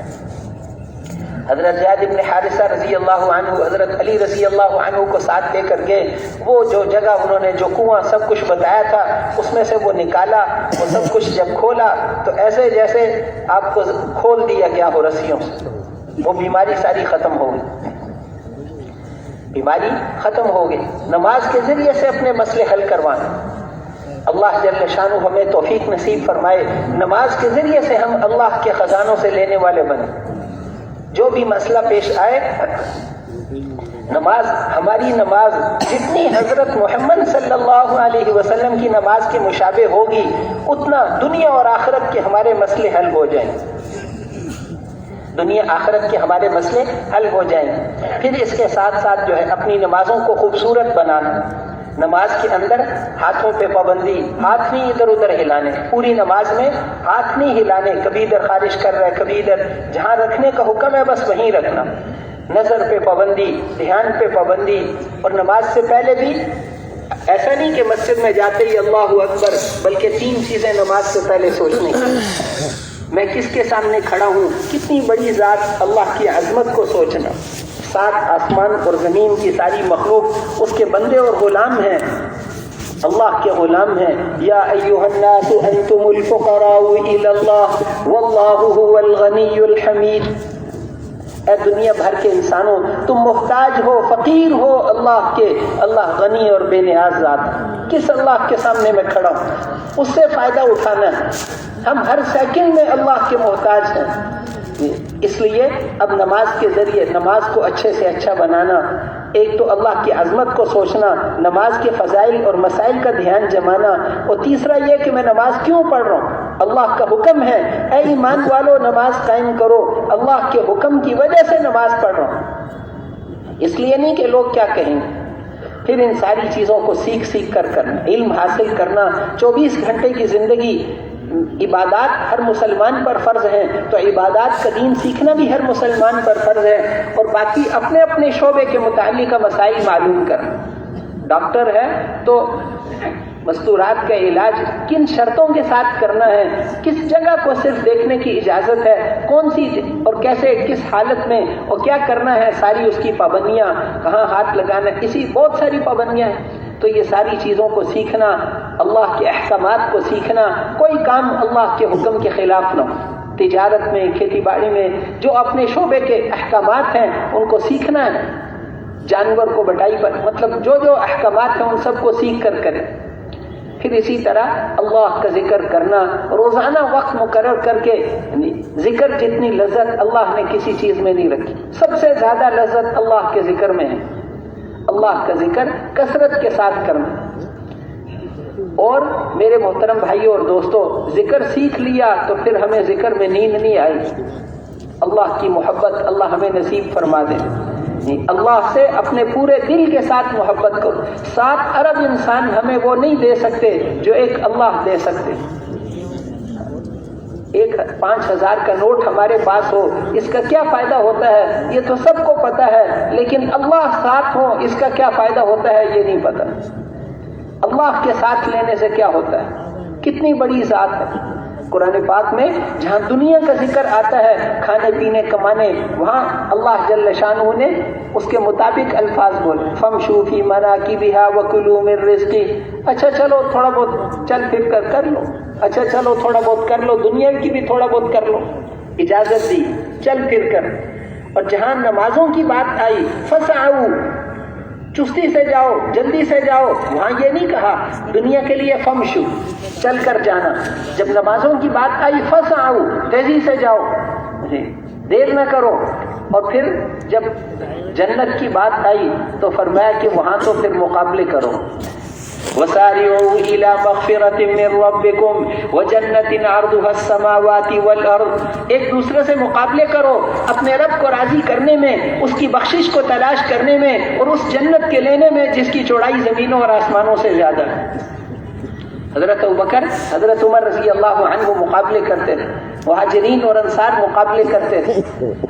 حضرت زید بن حارثہ رضی اللہ عنہ حضرت علی رضی اللہ عنہ کو ساتھ لے کر گئے، وہ جو جگہ انہوں نے جو کنواں سب کچھ بتایا تھا اس میں سے وہ نکالا، وہ سب کچھ جب کھولا تو ایسے جیسے آپ کو کھول دیا گیا ہو رسیوں سے، وہ بیماری ساری ختم ہو گئی، بیماری ختم ہو گئی۔ نماز کے ذریعے سے اپنے مسئلے حل کروانا، اللہ جل شانہ ہمیں توفیق نصیب فرمائے، نماز کے ذریعے سے ہم اللہ کے خزانوں سے لینے والے بنے۔ جو بھی مسئلہ پیش آئے، نماز، ہماری نماز جتنی حضرت محمد صلی اللہ علیہ وسلم کی نماز کے مشابہ ہوگی اتنا دنیا اور آخرت کے ہمارے مسئلے حل ہو جائیں، دنیا آخرت کے ہمارے مسئلے حل ہو جائیں۔ پھر اس کے ساتھ ساتھ جو ہے اپنی نمازوں کو خوبصورت بنانا، نماز کے اندر ہاتھوں پہ پابندی، ہاتھ نہیں ادھر ادھر ہلانے، پوری نماز میں ہاتھ نہیں ہلانے، کبھی ادھر خارج کر رہا ہے کبھی ادھر، جہاں رکھنے کا حکم ہے بس وہیں رکھنا، نظر پہ پابندی، دھیان پہ پابندی، اور نماز سے پہلے بھی ایسا نہیں کہ مسجد میں جاتے ہی اللہ اکبر، بلکہ 3 چیزیں نماز سے پہلے سوچنے کی، میں کس کے سامنے کھڑا ہوں، کتنی بڑی ذات اللہ کی عظمت کو سوچنا، 7 آسمان اور زمین کی ساری مخلوق اس کے بندے اور غلام ہیں، اللہ کے غلام ہیں. یا ایھا الناس انتم الفقراء الی اللہ واللہ هو الغنی الحمید. اے دنیا بھر کے انسانوں تم محتاج ہو، فقیر ہو اللہ کے، اللہ غنی اور بے نیاز ذات. کس اللہ کے سامنے میں کھڑا ہوں، اس سے فائدہ اٹھانا ہے. ہم ہر سیکنڈ میں اللہ کے محتاج ہیں. اس لیے اب نماز کے ذریعے نماز کو اچھے سے اچھا بنانا، ایک تو اللہ کی عظمت کو سوچنا، نماز کے فضائل اور مسائل کا دھیان جمانا، اور تیسرا یہ کہ میں نماز کیوں پڑھ رہا ہوں، اللہ کا حکم ہے اے ایمان والو نماز قائم کرو، اللہ کے حکم کی وجہ سے نماز پڑھ رہا ہوں، اس لیے نہیں کہ لوگ کیا کہیں گے. پھر ان ساری چیزوں کو سیکھ کر کرنا، علم حاصل کرنا. 24 گھنٹے کی زندگی عبادات ہر مسلمان پر فرض ہیں، تو عبادات کا دین سیکھنا بھی ہر مسلمان پر فرض ہے، اور باقی اپنے اپنے شعبے کے متعلق مسائل معلوم کرنا. ڈاکٹر ہے تو مستورات کا علاج کن شرطوں کے ساتھ کرنا ہے، کس جگہ کو صرف دیکھنے کی اجازت ہے، کون سی اور کیسے کس حالت میں اور کیا کرنا ہے، ساری اس کی پابندیاں، کہاں ہاتھ لگانا، اسی بہت ساری پابندیاں ہیں. تو یہ ساری چیزوں کو سیکھنا، اللہ کے احکامات کو سیکھنا، کوئی کام اللہ کے حکم کے خلاف نہ ہو. تجارت میں، کھیتی باڑی میں جو اپنے شعبے کے احکامات ہیں ان کو سیکھنا ہے. جانور کو بٹائی پر مطلب جو احکامات ہیں ان سب کو سیکھ کر کریں. پھر اسی طرح اللہ کا ذکر کرنا، روزانہ وقت مقرر کر کے. ذکر جتنی لذت اللہ نے کسی چیز میں نہیں رکھی، سب سے زیادہ لذت اللہ کے ذکر میں ہے. اللہ کا ذکر کثرت کے ساتھ کرنا. اور میرے محترم بھائیوں اور دوستوں، ذکر سیکھ لیا تو پھر ہمیں ذکر میں نیند نہیں آئی. اللہ کی محبت اللہ ہمیں نصیب فرما دے. اللہ سے اپنے پورے دل کے ساتھ محبت کرو. 7 ارب انسان ہمیں وہ نہیں دے سکتے جو ایک اللہ دے سکتے. ایک 5,000 کا نوٹ ہمارے پاس ہو، اس کا کیا فائدہ ہوتا ہے یہ تو سب کو پتا ہے، لیکن اللہ ساتھ ہو اس کا کیا فائدہ ہوتا ہے یہ نہیں پتا. اللہ کے ساتھ لینے سے کیا ہوتا ہے، کتنی بڑی ذات ہے. قرآن پاک میں جہاں دنیا کا ذکر آتا ہے، کھانے پینے کمانے، وہاں اللہ جل شانہ نے اس کے مطابق الفاظ بولے. فَامْشُوا فِي مَنَاكِبِهَا وَكُلُوا مِن رِّزْقِهِ. اچھا چلو تھوڑا بہت چل پھر کر لو، اچھا چلو تھوڑا بہت کر لو، دنیا کی بھی تھوڑا بہت کر لو، اجازت دی، چل پھر کر. اور جہاں نمازوں کی بات آئی، فَسْعَوْا، چستی سے جاؤ، جلدی سے جاؤ، وہاں یہ نہیں کہا دنیا کے لیے فمشو، چل کر جانا. جب نمازوں کی بات آئی فسعوا، تیزی سے جاؤ، دیر نہ کرو. اور پھر جب جنت کی بات آئی تو فرمایا کہ وہاں تو پھر مقابلے کرو. وسارعوا الى مغفرة من ربكم وجنة عرضها السماوات والارض. ایک دوسرے سے مقابلے کرو اپنے رب کو راضی کرنے میں، اس کی بخشش کو تلاش کرنے میں، اور اس جنت کے لینے میں جس کی چوڑائی زمینوں اور آسمانوں سے زیادہ ہے. حضرت ابوبکر، حضرت عمر رضی اللہ عنہ مقابلے کرتے تھے، مہاجرین اور انصار مقابلے کرتے تھے.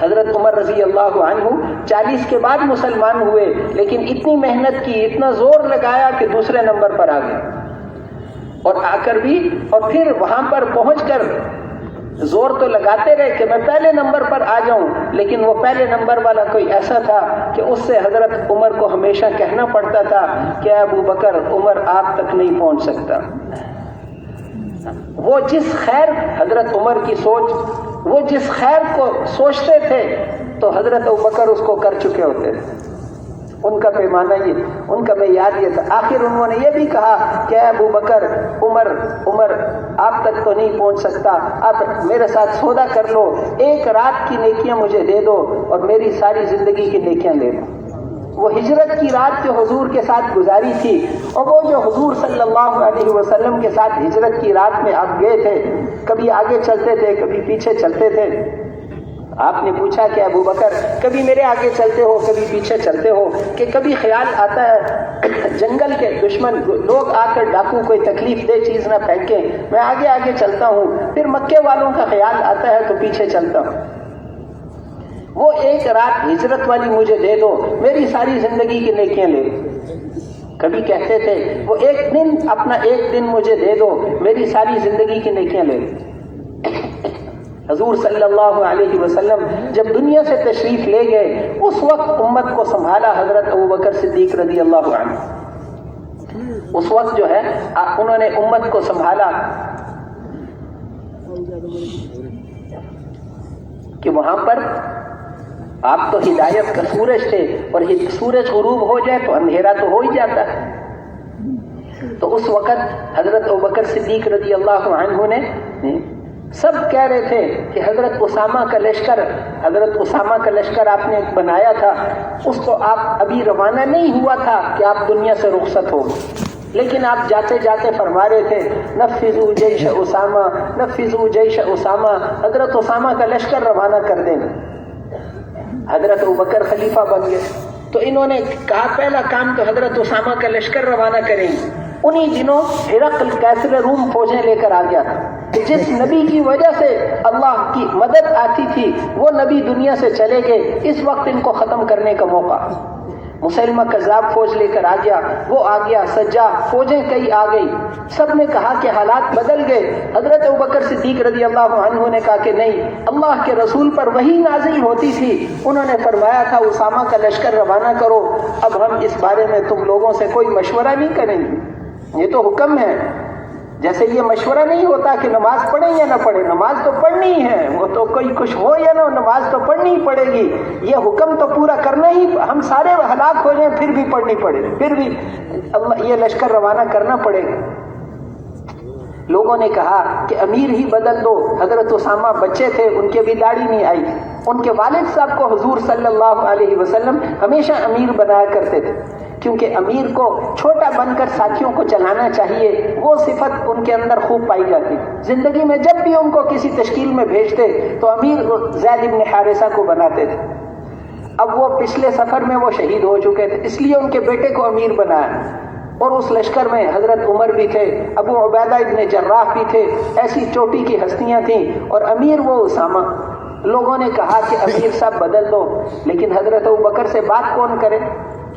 حضرت عمر رضی اللہ عنہ 40 کے بعد مسلمان ہوئے، لیکن اتنی محنت کی، اتنا زور لگایا کہ دوسرے نمبر پر آ گئے. اور آ کر بھی اور پھر وہاں پر پہنچ کر زور تو لگاتے رہے کہ میں پہلے نمبر پر آ جاؤں، لیکن وہ پہلے نمبر والا کوئی ایسا تھا کہ اس سے حضرت عمر کو ہمیشہ کہنا پڑتا تھا کہ ابو بکر، عمر آپ تک نہیں پہنچ سکتا. وہ جس خیر، حضرت عمر کی سوچ، وہ جس خیر کو سوچتے تھے تو حضرت ابوبکر اس کو کر چکے ہوتے تھے. ان کا پیمانہ یہ، ان کا معیار یہ تھا. آخر انہوں نے یہ بھی کہا کہ ابو بکر، عمر آپ تک تو نہیں پہنچ سکتا، آپ میرے ساتھ سودا کر لو، 1 رات کی نیکیاں مجھے دے دو اور میری ساری زندگی کی نیکیاں لے لو. وہ ہجرت کی رات جو حضور کے ساتھ گزاری تھی، اور وہ جو حضور صلی اللہ علیہ وسلم کے ساتھ ہجرت کی رات میں آپ گئے تھے، کبھی آگے چلتے تھے کبھی پیچھے چلتے تھے. آپ نے پوچھا کہ ابو بکر کبھی میرے آگے چلتے ہو کبھی پیچھے چلتے ہو کہ کبھی خیال آتا ہے جنگل کے دشمن لوگ آ کر ڈاکو کوئی تکلیف دہ چیز نہ پھینکیں، میں آگے آگے چلتا ہوں، پھر مکے والوں کا خیال آتا ہے تو پیچھے چلتا ہوں، وہ ایک رات ہجرت والی مجھے دے دو، میری ساری زندگی کی نیکیاں لے لو۔ کبھی کہتے تھے وہ اپنا ایک دن مجھے دے دو، میری ساری زندگی کی نیکیاں لے لو۔ حضور صلی اللہ علیہ وسلم جب دنیا سے تشریف لے گئے اس وقت امت کو سنبھالا حضرت ابوبکر صدیق رضی اللہ عنہ، اس وقت جو ہے انہوں نے امت کو سنبھالا کہ وہاں پر آپ تو ہدایت کا سورج تھے اور سورج غروب ہو جائے تو اندھیرا تو ہو ہی جاتا ہے، تو اس وقت حضرت ابوبکر صدیق رضی اللہ عنہ نے سب کہہ رہے تھے کہ حضرت اسامہ کا لشکر آپ نے بنایا تھا، اس کو آپ ابھی روانہ نہیں ہوا تھا کہ آپ دنیا سے رخصت ہو، لیکن آپ جاتے جاتے فرما رہے تھے نفذوا جیش اسامہ، نفذوا جیش اسامہ، حضرت اسامہ کا لشکر روانہ کر دیں۔ حضرت ابوبکر خلیفہ بن گئے تو انہوں نے کہا پہلا کام تو حضرت اسامہ کا لشکر روانہ کریں گے۔ انہی دنوں ہرقل قیصر روم فوجیں لے کر آ گیا تھا کہ جس نبی کی وجہ سے اللہ کی مدد آتی تھی وہ نبی دنیا سے چلے گئے، اس وقت ان کو ختم کرنے کا موقع۔ مسلمہ کذاب فوج لے کر آ گیا، وہ آ گیا، سجاد فوجیں کئی آ گئی، سب نے کہا کہ حالات بدل گئے۔ حضرت ابوبکر صدیق رضی اللہ عنہ نے کہا کہ نہیں، اللہ کے رسول پر وحی نازل ہوتی تھی، انہوں نے فرمایا تھا اسامہ کا لشکر روانہ کرو، اب ہم اس بارے میں تم لوگوں سے کوئی مشورہ نہیں کریں گے، یہ تو حکم ہے۔ جیسے یہ مشورہ نہیں ہوتا کہ نماز پڑھیں یا نہ پڑھیں، نماز تو پڑھنی ہے، وہ تو کوئی کچھ ہو یا نہ، نماز تو پڑھنی ہی پڑے گی، یہ حکم تو پورا کرنا ہی، ہم سارے ہلاک ہو جائیں پھر بھی پڑھنی پڑے گی، پھر بھی اللہ یہ لشکر روانہ کرنا پڑے گا۔ لوگوں نے کہا کہ امیر ہی بدل دو۔ حضرت اسامہ بچے تھے، ان کے بھی داڑھی نہیں آئی، ان کے والد صاحب کو حضور صلی اللہ علیہ وسلم ہمیشہ امیر بنایا کرتے تھے، کیونکہ امیر کو چھوٹا بن کر ساتھیوں کو چلانا چاہیے، وہ صفت ان کے اندر خوب پائی جاتی۔ زندگی میں جب بھی ان کو کسی تشکیل میں بھیجتے تو امیر زید بن حارثہ کو بناتے تھے۔ اب وہ پچھلے سفر میں وہ شہید ہو چکے تھے، اس لیے ان کے بیٹے کو امیر بنایا، اور اس لشکر میں حضرت عمر بھی تھے، ابو عبیدہ ابن جراح بھی تھے، ایسی چوٹی کی ہستیاں تھیں، اور امیر وہ اسامہ۔ لوگوں نے کہا کہ امیر صاحب بدل دو، لیکن حضرت ابوبکر سے بات کون کرے،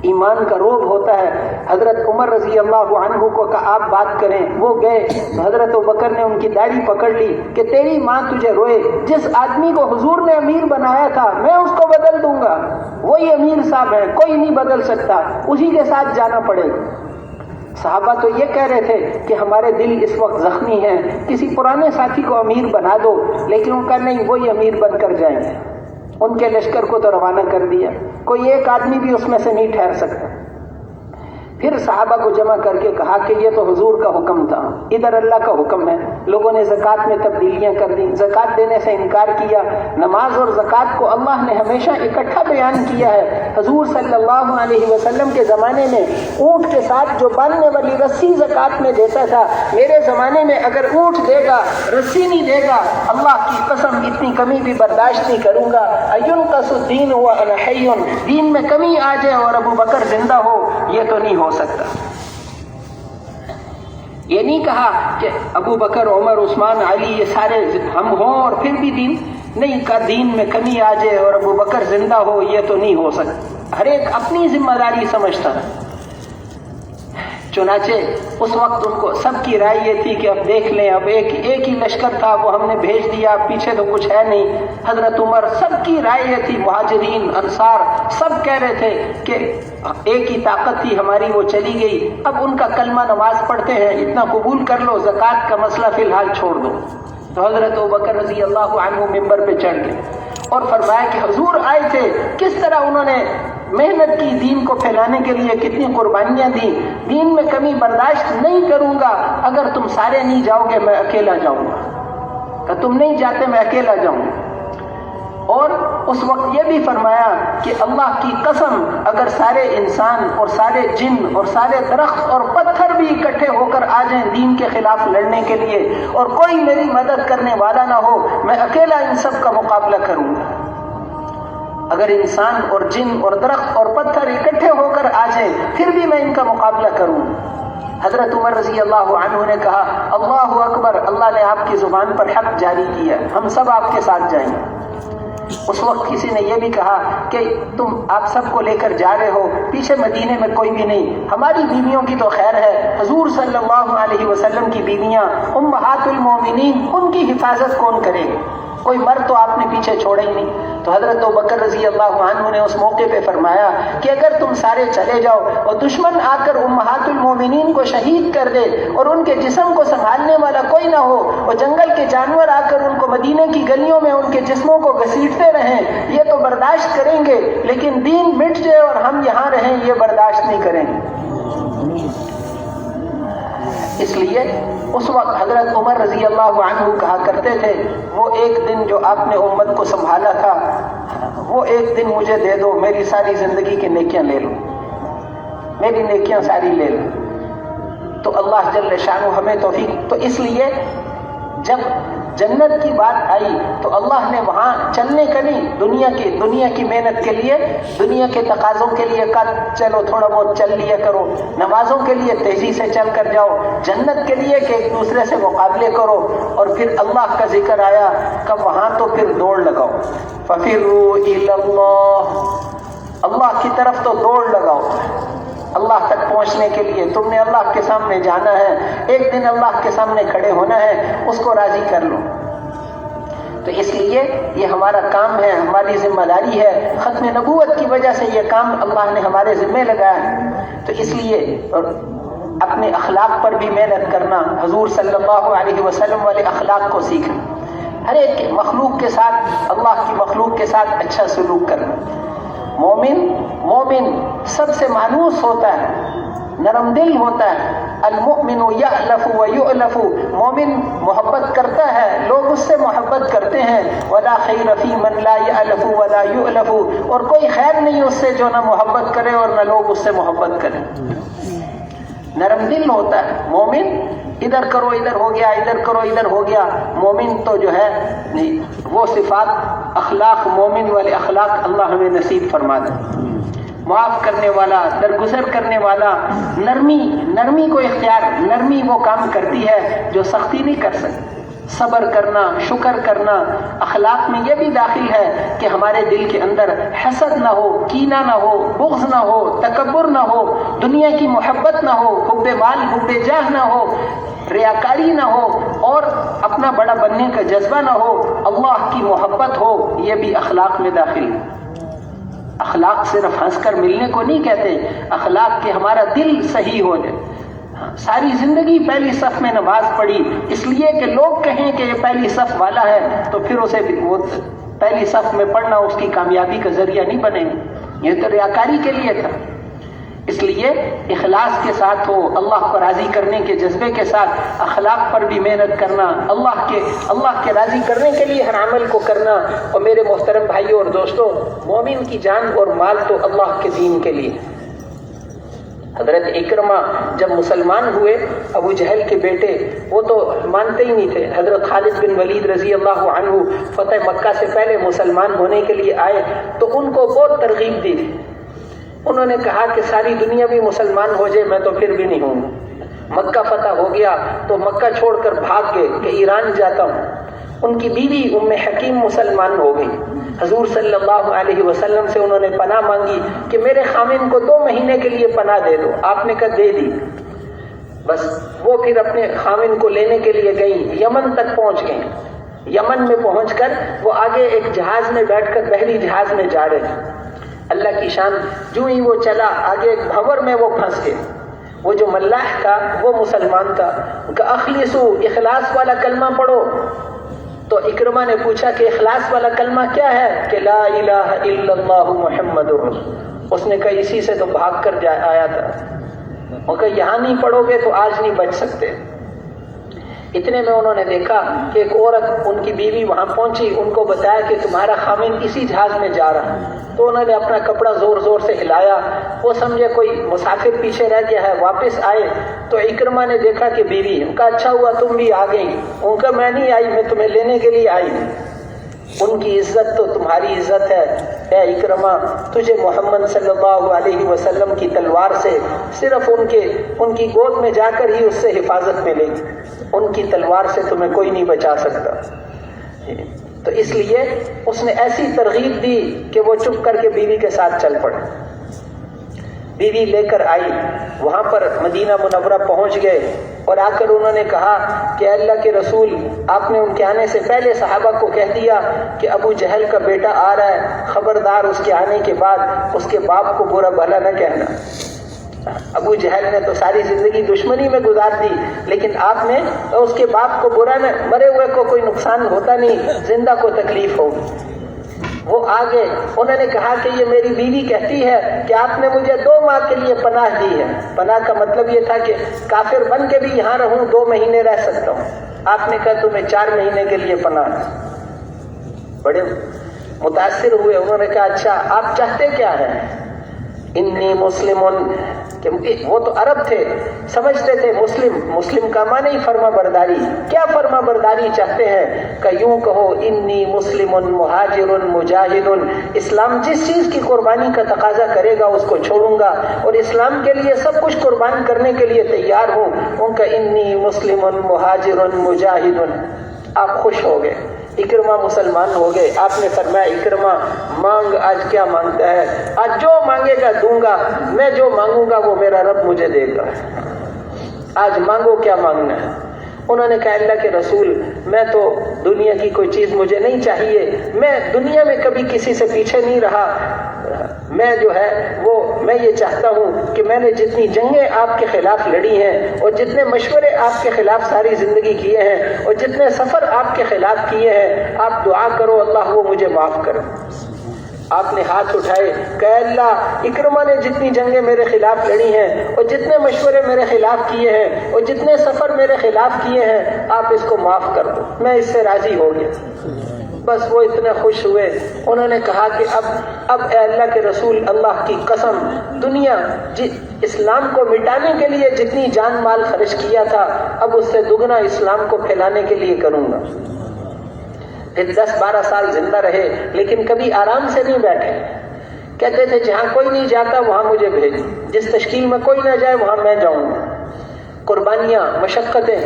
ایمان کا روب ہوتا ہے۔ حضرت عمر رضی اللہ عنہ کو کہا آپ بات کریں، وہ گئے، حضرت ابوبکر نے ان کی داڑھی پکڑ لی کہ تیری ماں تجھے روئے، جس آدمی کو حضور نے امیر بنایا تھا میں اس کو بدل دوں گا، وہی امیر صاحب ہے، کوئی نہیں بدل سکتا، اسی کے ساتھ جانا پڑے گا۔ صحابہ تو یہ کہہ رہے تھے کہ ہمارے دل اس وقت زخمی ہیں، کسی پرانے ساتھی کو امیر بنا دو، لیکن ان کا نہیں، وہی امیر بن کر جائیں گے۔ ان کے لشکر کو تو روانہ کر دیا، کوئی ایک آدمی بھی اس میں سے نہیں ٹھہر سکتا۔ پھر صحابہ کو جمع کر کے کہا کہ یہ تو حضور کا حکم تھا، ادھر اللہ کا حکم ہے۔ لوگوں نے زکوٰۃ میں تبدیلیاں کر دیں، زکوٰۃ دینے سے انکار کیا۔ نماز اور زکوٰۃ کو اللہ نے ہمیشہ اکٹھا بیان کیا ہے۔ حضور صلی اللہ علیہ وسلم کے زمانے میں اونٹ کے ساتھ جو باندھنے والی رسی زکوٰۃ میں دیتا تھا، میرے زمانے میں اگر اونٹ دے گا رسی نہیں دے گا، اللہ کی قسم اتنی کمی بھی برداشت نہیں کروں گا۔ اینقص الدین وانا حی، دین میں کمی آ جائے اور ابو بکر زندہ ہو، یہ تو نہیں ہو سکتا۔ یہ نہیں کہا کہ ابو بکر، عمر، عثمان، علی یہ سارے ہم ہوں اور پھر بھی دین نہیں کا، دین میں کمی آ جائے اور ابو بکر زندہ ہو، یہ تو نہیں ہو سکتا۔ ہر ایک اپنی ذمہ داری سمجھتا ہے۔ چنانچہ اس وقت ان کو سب کی رائے یہ تھی کہ اب دیکھ لیں، اب ایک ہی لشکر تھا، وہ ہم نے بھیج دیا، پیچھے تو کچھ ہے نہیں۔ حضرت عمر، سب کی رائے یہ تھی، مہاجرین، انصار سب کہہ رہے تھے کہ ایک ہی طاقت تھی ہماری، وہ چلی گئی، اب ان کا کلمہ نماز پڑھتے ہیں، اتنا قبول کر لو، زکوٰۃ کا مسئلہ فی الحال چھوڑ دو۔ تو حضرت ابوبکر رضی اللہ عنہ ممبر پہ چڑھ گئے اور فرمایا کہ حضور آئے تھے، کس طرح انہوں نے محنت کی، دین کو پھیلانے کے لیے کتنی قربانیاں دی، دین میں کمی برداشت نہیں کروں گا، اگر تم سارے نہیں جاؤ گے میں اکیلا جاؤں گا، کہ تم نہیں جاتے میں اکیلا جاؤں گا۔ اور اس وقت یہ بھی فرمایا کہ اللہ کی قسم، اگر سارے انسان اور سارے جن اور سارے درخت اور پتھر بھی اکٹھے ہو کر آ جائیں دین کے خلاف لڑنے کے لیے اور کوئی میری مدد کرنے والا نہ ہو، میں اکیلا ان سب کا مقابلہ کروں گا۔ اگر انسان اور جن اور درخت اور پتھر اکٹھے ہو کر آ جائیں پھر بھی میں ان کا مقابلہ کروں. حضرت عمر رضی اللہ عنہ نے کہا اللہ اکبر، اللہ نے آپ کی زبان پر حق جاری کیا، ہم سب آپ کے ساتھ جائیں. اس وقت کسی نے یہ بھی کہا کہ آپ سب کو لے کر جا رہے ہو، پیچھے مدینے میں کوئی بھی نہیں، ہماری بیویوں کی تو خیر ہے، حضور صلی اللہ علیہ وسلم کی بیویاں امہات المومنین، ان کی حفاظت کون کرے؟ کوئی مرد تو آپ نے پیچھے چھوڑا ہی نہیں. تو حضرت ابوبکر رضی اللہ عنہ نے اس موقع پہ فرمایا کہ اگر تم سارے چلے جاؤ اور دشمن آ کر امہات المومنین کو شہید کر دے اور ان کے جسم کو سنبھالنے والا کوئی نہ ہو اور جنگل کے جانور آ کر ان کو مدینے کی گلیوں میں ان کے جسموں کو گھسیٹتے رہیں، یہ تو برداشت کریں گے، لیکن دین مٹ جائے اور ہم یہاں رہیں یہ برداشت نہیں کریں گے. اس لیے اس وقت حضرت عمر رضی اللہ عنہ کہا کرتے تھے وہ ایک دن جو آپ نے امت کو سنبھالا تھا وہ ایک دن مجھے دے دو، میری ساری زندگی کی نیکیاں لے لو، میری نیکیاں ساری لے لو. تو اللہ جل شانہ ہمیں توفیق. تو اس لیے جب جنت کی بات آئی تو اللہ نے وہاں چلنے کا نہیں، دنیا کی محنت کے لیے، دنیا کے تقاضوں کے لیے کہا چلو تھوڑا بہت چل لیا کرو، نمازوں کے لیے تیزی سے چل کر جاؤ، جنت کے لیے کہ ایک دوسرے سے مقابلے کرو. اور پھر اللہ کا ذکر آیا کہ وہاں تو پھر دوڑ لگاؤ، ففروا الی اللہ، اللہ کی طرف تو دوڑ لگاؤ. اللہ تک پہنچنے کے لیے تم نے اللہ کے سامنے جانا ہے، ایک دن اللہ کے سامنے کھڑے ہونا ہے، اس کو راضی کر لو. تو اس لیے یہ ہمارا کام ہے، ہماری ذمہ داری ہے. ختم نبوت کی وجہ سے یہ کام اللہ نے ہمارے ذمہ لگایا. تو اس لیے اپنے اخلاق پر بھی محنت کرنا، حضور صلی اللہ علیہ وسلم والے اخلاق کو سیکھنا، ہر ایک مخلوق کے ساتھ، اللہ کی مخلوق کے ساتھ اچھا سلوک کرنا. مومن سب سے مانوس ہوتا ہے، نرم دل ہوتا ہے. المؤمن یألف ویؤلف، مومن محبت کرتا ہے، لوگ اس سے محبت کرتے ہیں. ولا خیر فی من لا یألف ولا یؤلف، اور کوئی خیر نہیں اس سے جو نہ محبت کرے اور نہ لوگ اس سے محبت کریں. نرم دل ہوتا ہے مومن، ادھر کرو ادھر ہو گیا، ادھر کرو ادھر ہو گیا. مومن تو جو ہے وہ صفات، اخلاق، مومن والے اخلاق اللہ ہمیں نصیب فرما دے. معاف کرنے والا، درگزر کرنے والا، نرمی کو اختیار، نرمی وہ کام کرتی ہے جو سختی نہیں کر سکتی. صبر کرنا، شکر کرنا. اخلاق میں یہ بھی داخل ہے کہ ہمارے دل کے اندر حسد نہ ہو، کینہ نہ ہو، بغض نہ ہو، تکبر نہ ہو، دنیا کی محبت نہ ہو، حب مال حب جاہ نہ ہو، ریاکاری نہ ہو، اور اپنا بڑا بننے کا جذبہ نہ ہو، اللہ کی محبت ہو. یہ بھی اخلاق میں داخل ہے. اخلاق صرف ہنس کر ملنے کو نہیں کہتے، اخلاق کہ ہمارا دل صحیح ہو جائے. ساری زندگی پہلی صف میں نماز پڑھی اس لیے کہ لوگ کہیں کہ یہ پہلی صف والا ہے، تو پھر اسے وہ پہلی صف میں پڑھنا اس کی کامیابی کا ذریعہ نہیں بنے گا. یہ تو ریاکاری کے لیے تھا. اس لیے اخلاص کے ساتھ ہو، اللہ کو راضی کرنے کے جذبے کے ساتھ اخلاق پر بھی محنت کرنا، اللہ کے راضی کرنے کے لیے ہر عمل کو کرنا. اور میرے محترم بھائیوں اور دوستوں، مومن کی جان اور مال تو اللہ کے دین کے لیے. حضرت اکرمہ جب مسلمان ہوئے، ابو جہل کے بیٹے، وہ تو مانتے ہی نہیں تھے. حضرت خالد بن ولید رضی اللہ عنہ فتح مکہ سے پہلے مسلمان ہونے کے لیے آئے تو ان کو بہت ترغیب دی تھی. انہوں نے کہا کہ ساری دنیا بھی مسلمان ہو جائے میں تو پھر بھی نہیں ہوں. مکہ فتح ہو گیا تو مکہ چھوڑ کر بھاگ گئے کہ ایران جاتا ہوں. ان کی بیوی ام حکیم مسلمان ہو گئی. حضور صلی اللہ علیہ وسلم سے انہوں نے پناہ مانگی کہ میرے خامن کو 2 مہینے کے لیے پناہ دے دو. آپ نے کہا دے دی. بس وہ پھر اپنے خامن کو لینے کے لیے گئی، یمن تک پہنچ گئیں. یمن میں پہنچ کر وہ آگے ایک جہاز میں بیٹھ کر بحری جہاز میں جا رہے تھے. اللہ کی شان، جو ہی وہ چلا آگے ایک بھنور میں وہ پھنس گئے. وہ جو ملاح تھا وہ مسلمان تھا. کہ اخلصو، اخلاص والا کلمہ پڑھو. تو اکرمہ نے پوچھا کہ اخلاص والا کلمہ کیا ہے؟ کہ لا الہ الا اللہ محمد الرسول. اس نے کہا اسی سے تو بھاگ کر آیا تھا. وہ کہ یہاں نہیں پڑھو گے تو آج نہیں بچ سکتے. اتنے میں انہوں نے دیکھا کہ ایک عورت، ان کی بیوی وہاں پہنچی، ان کو بتایا کہ تمہارا خامن اسی جہاز میں جا رہا ہے. تو انہوں نے اپنا کپڑا زور زور سے ہلایا. وہ سمجھے کوئی مسافر پیچھے رہ گیا ہے. واپس آئے تو اکرمہ نے دیکھا کہ بیوی. ان کا اچھا ہوا تم بھی آ گئی. ان کا میں نہیں آئی، میں تمہیں لینے کے لیے آئی. ان کی عزت تو تمہاری عزت ہے. اے اکرما تجھے محمد صلی اللہ علیہ وسلم کی تلوار سے صرف ان کی گود میں جا کر ہی اس سے حفاظت ملے گی. ان کی تلوار سے تمہیں کوئی نہیں بچا سکتا. تو اس لیے اس نے ایسی ترغیب دی کہ وہ چپ کر کے بیوی کے ساتھ چل پڑے. بیوی لے کر آئی, وہاں پر مدینہ منورہ پہنچ گئے اور آ کر انہوں نے کہا کہ اللہ کے رسول, آپ نے ان کے آنے سے پہلے صحابہ کو کہہ دیا کہ ابو جہل کا بیٹا آ رہا ہے, خبردار اس کے آنے کے بعد اس کے باپ کو برا بھلا نہ کہنا. ابو جہل نے تو ساری زندگی دشمنی میں گزار دی, لیکن آپ نے اس کے باپ کو برا نہ, مرے ہوئے کو کوئی نقصان ہوتا نہیں, زندہ کو تکلیف ہوگی. وہ آگے انہوں نے کہا کہ یہ میری بیوی کہتی ہے کہ آپ نے مجھے 2 ماہ کے لیے پناہ دی ہے. پناہ کا مطلب یہ تھا کہ کافر بن کے بھی یہاں رہوں, 2 مہینے رہ سکتا ہوں. آپ نے کہا تمہیں 4 مہینے کے لیے پناہ. بڑے متاثر ہوئے. انہوں نے کہا اچھا آپ چاہتے کیا ہیں؟ انی مسلمون, کہ وہ تو عرب تھے, سمجھتے تھے مسلم کا معنی فرما برداری. کیا فرما برداری چاہتے ہیں؟ کہ یوں کہو انی مسلم مہاجر مجاہد, اسلام جس چیز کی قربانی کا تقاضا کرے گا اس کو چھوڑوں گا اور اسلام کے لیے سب کچھ قربان کرنے کے لیے تیار ہوں. ان کا انی مسلم مہاجر مجاہد. آپ خوش ہو گئے, اکرما مسلمان ہو گئے. آپ نے فرمایا اکرما مانگ, آج کیا مانگتا ہے؟ آج جو مانگے گا دوں گا, میں جو مانگوں گا وہ میرا رب مجھے دے گا. آج مانگو کیا مانگنا ہے. انہوں نے کہا اللہ کے رسول میں تو دنیا کی کوئی چیز مجھے نہیں چاہیے, میں دنیا میں کبھی کسی سے پیچھے نہیں رہا. میں جو ہے وہ میں یہ چاہتا ہوں کہ میں نے جتنی جنگیں آپ کے خلاف لڑی ہیں اور جتنے مشورے آپ کے خلاف ساری زندگی کیے ہیں اور جتنے سفر آپ کے خلاف کیے ہیں, آپ دعا کرو اللہ وہ مجھے معاف کرے. آپ نے ہاتھ اٹھائے, کہ اللہ اکرما نے جتنی جنگیں میرے خلاف لڑی ہیں اور جتنے مشورے میرے خلاف کیے ہیں اور جتنے سفر میرے خلاف کیے ہیں, آپ اس کو معاف کر دو, میں اس سے راضی ہو گیا. بس وہ اتنے خوش ہوئے. انہوں نے کہا کہ اب اے اللہ کے رسول, اللہ کی قسم, دنیا اسلام کو مٹانے کے لیے جتنی جان مال خرچ کیا تھا اب اس سے دگنا اسلام کو پھیلانے کے لیے کروں گا. پھر 10-12 سال زندہ رہے, لیکن کبھی آرام سے نہیں بیٹھے. کہتے تھے جہاں کوئی نہیں جاتا وہاں مجھے بھیج, جس تشکیل میں کوئی نہ جائے وہاں میں جاؤں گا. قربانیاں, مشقتیں,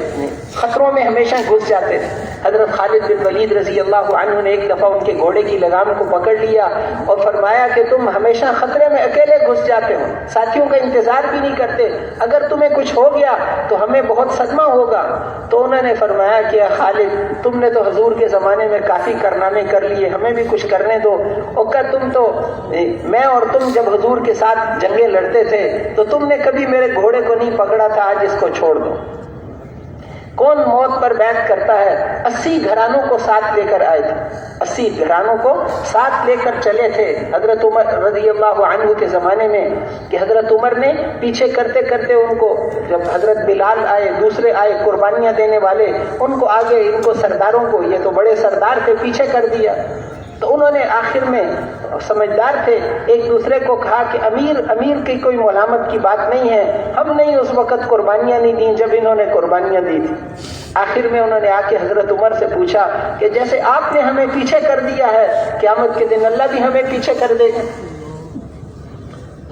خطروں میں ہمیشہ گھس جاتے تھے. حضرت خالد بن ولید رضی اللہ عنہ نے ایک دفعہ ان کے گھوڑے کی لگام کو پکڑ لیا اور فرمایا کہ تم ہمیشہ خطرے میں اکیلے گھس جاتے ہو, ساتھیوں کا انتظار بھی نہیں کرتے, اگر تمہیں کچھ ہو گیا تو ہمیں بہت صدمہ ہوگا. تو انہوں نے فرمایا کہ خالد تم نے تو حضور کے زمانے میں کافی کارنامے کر لیے, ہمیں بھی کچھ کرنے دو. اور کہ تم تو, میں اور تم جب حضور کے ساتھ جنگیں لڑتے تھے تو تم نے کبھی میرے گھوڑے کو نہیں پکڑا تھا, آج اس کو چھوڑ دو. کون موت پر بیعت کرتا ہے؟ 80 گھرانوں کو ساتھ لے کر آئے تھے, 80 گھرانوں کو ساتھ لے کر چلے تھے حضرت عمر رضی اللہ عنہ کے زمانے میں. کہ حضرت عمر نے پیچھے کرتے کرتے ان کو, جب حضرت بلال آئے, دوسرے آئے قربانیاں دینے والے, ان کو آگے, ان کو سرداروں کو, یہ تو بڑے سردار تھے, پیچھے کر دیا. تو انہوں نے آخر میں, سمجھدار تھے, ایک دوسرے کو کہا کہ امیر کی کوئی ملامت کی بات نہیں ہے, ہم نہیں اس وقت قربانیاں نہیں دیں جب انہوں نے قربانیاں دی تھی. آخر میں انہوں نے آ کے حضرت عمر سے پوچھا کہ جیسے آپ نے ہمیں پیچھے کر دیا ہے, قیامت کے دن اللہ بھی ہمیں پیچھے کر دے گا.